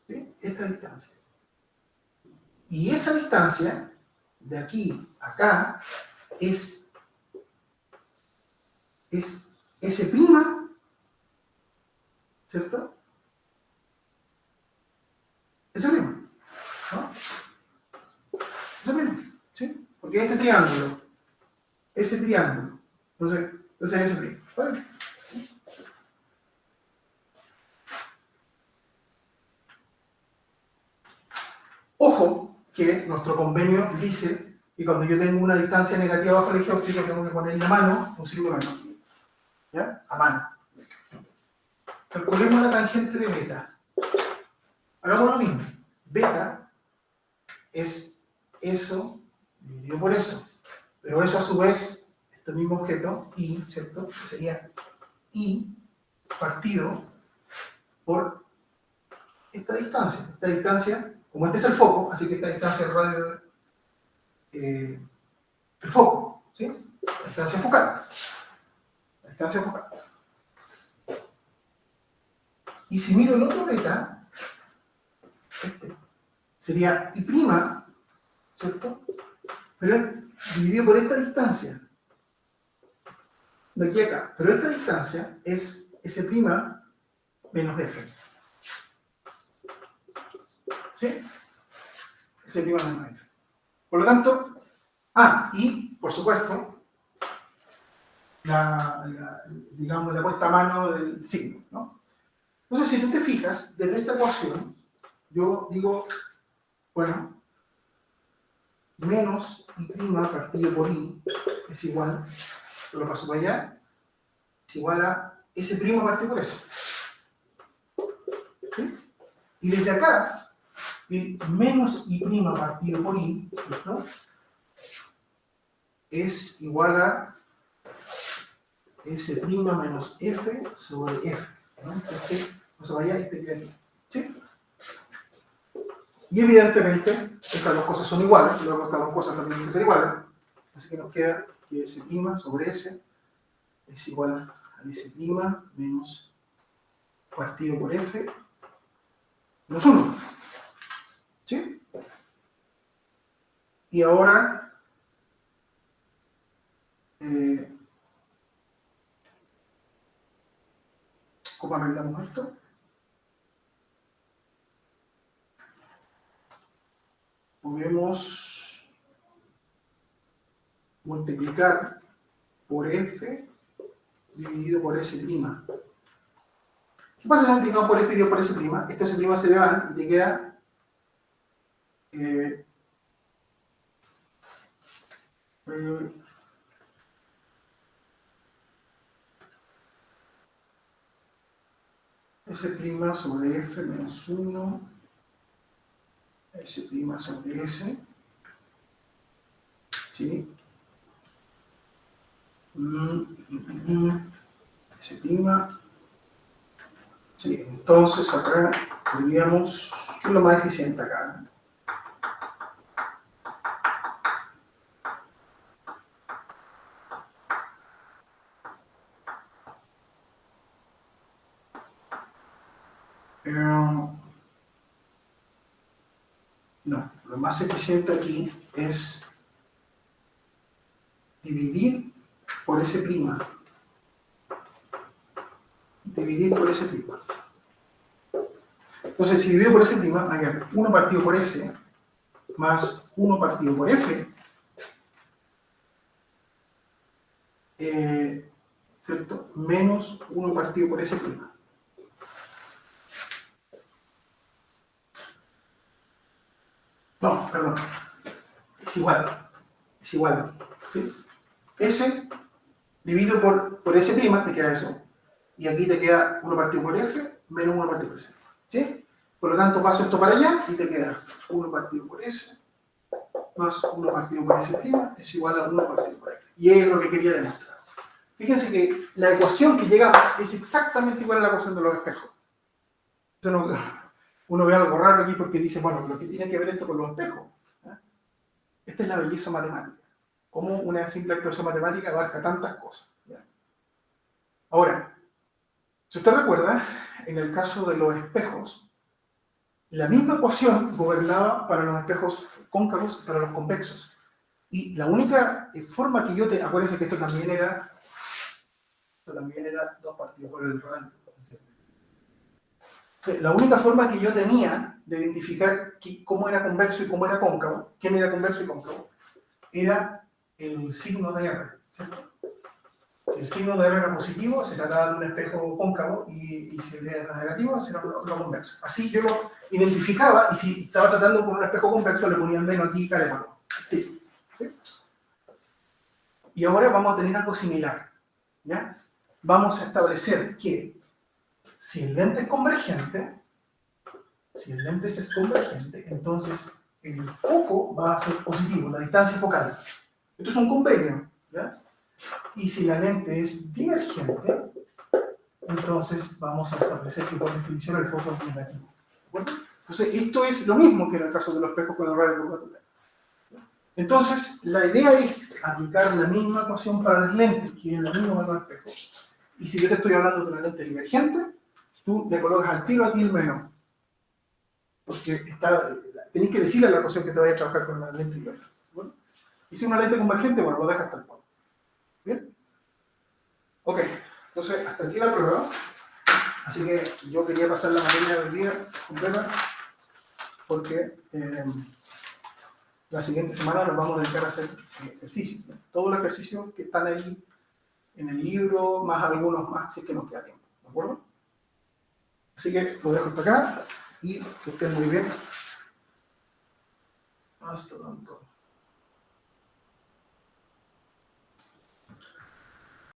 S1: ¿Sí? Esta distancia. Y esa distancia, de aquí a acá, es S', ¿cierto? S', ¿no? S', ¿sí? Porque este triángulo, ese triángulo, entonces S'. ¿Vale? Ojo que nuestro convenio dice que cuando yo tengo una distancia negativa bajo el eje óptico tengo que ponerle a mano un signo menos. ¿Ya? A mano. Calculemos la tangente de beta. Hagamos lo mismo. Beta es eso dividido por eso. Pero eso a su vez, este mismo objeto, I, ¿cierto? Que sería I partido por esta distancia. Esta distancia, como este es el foco, así que esta distancia es el radio el foco, ¿sí? La distancia focal. La distancia focal. Y si miro el otro beta, este, sería I', ¿cierto? Pero es dividido por esta distancia. De aquí a acá. Pero esta distancia es S' menos F. ¿Sí? S' menos F. Por lo tanto, y por supuesto, digamos, la puesta a mano del signo, ¿no? Entonces, si tú te fijas, desde esta ecuación, yo digo, bueno, menos I' partido por I es igual, yo lo paso para allá, es igual a S' partido por S. ¿Sí? Y desde acá, el menos I' partido por I, ¿no? Es igual a S' menos F sobre F, ¿no? Este paso para allá y este queda aquí. ¿Sí? Y evidentemente, estas dos cosas son iguales, luego estas dos cosas también tienen que ser iguales, así que nos queda que S' sobre S es igual a S' menos partido por F menos 1. ¿Sí? Y ahora, ¿cómo arreglamos esto? Podemos multiplicar por F dividido por S'. ¿Qué pasa si multiplicamos por F dividido por S'? Esto S' se van y te queda S' sobre F menos 1, S' sobre S, ¿sí? S', sí, entonces acá diríamos, ¿qué es lo más eficiente acá? No, lo más eficiente aquí es dividir por S'. Dividir por S'. Entonces, si divido por S', hay 1 partido por S más 1 partido por F, ¿cierto? Menos 1 partido por S'. No, perdón. Es igual. Es igual. ¿Sí? S dividido por S', te queda eso. Y aquí te queda 1 partido por F menos 1 partido por S'. ¿Sí? Por lo tanto, paso esto para allá y te queda 1 partido por S más 1 partido por S' es igual a 1 partido por F. Y es lo que quería demostrar. Fíjense que la ecuación que llegamos es exactamente igual a la ecuación de los espejos. Uno ve algo raro aquí porque dice, bueno, pero ¿qué tiene que ver esto con los espejos? Esta es la belleza matemática. Cómo una simple expresión matemática abarca tantas cosas. Ahora, si usted recuerda, en el caso de los espejos, la misma ecuación gobernaba para los espejos cóncavos y para los convexos. Y la única forma que acuérdense que esto también era 2 partidos por el radio. La única forma que yo tenía de identificar cómo era convexo y cómo era cóncavo, quién era convexo y cóncavo, era el signo de R, ¿cierto? Si el signo de R era positivo, se trataba de un espejo cóncavo, y si el de R era negativo, será lo convexo. Así yo lo identificaba, y si estaba tratando con un espejo convexo, le ponía el menos aquí y calemano. ¿Sí? Y ahora vamos a tener algo similar, ¿ya? Vamos a establecer que si el lente es convergente, entonces el foco va a ser positivo, la distancia focal. Esto es un convenio, ¿ya? Y si la lente es divergente, entonces vamos a establecer que por definición el foco es negativo. ¿Bueno? Entonces esto es lo mismo que en el caso de los espejos con el radio curvatura. Entonces la idea es aplicar la misma ecuación para las lentes, que es la misma para los espejos. Y si yo te estoy hablando de una lente divergente, tú le colocas al tiro aquí el menos. Porque tenés que decirle a la ecuación que te vaya a trabajar con una lente divergente. ¿Bueno? Y si es una lente convergente, bueno, lo dejas tal cual. ¿Bien? Ok, entonces hasta aquí la prueba. Así que yo quería pasar la materia del día completa. porque la siguiente semana nos vamos a dedicar a hacer ejercicios, ¿no? Todos los ejercicios que están ahí en el libro, más algunos más, si es que nos queda tiempo, ¿de acuerdo? Así que lo dejo hasta acá y que estén muy bien. Hasta pronto.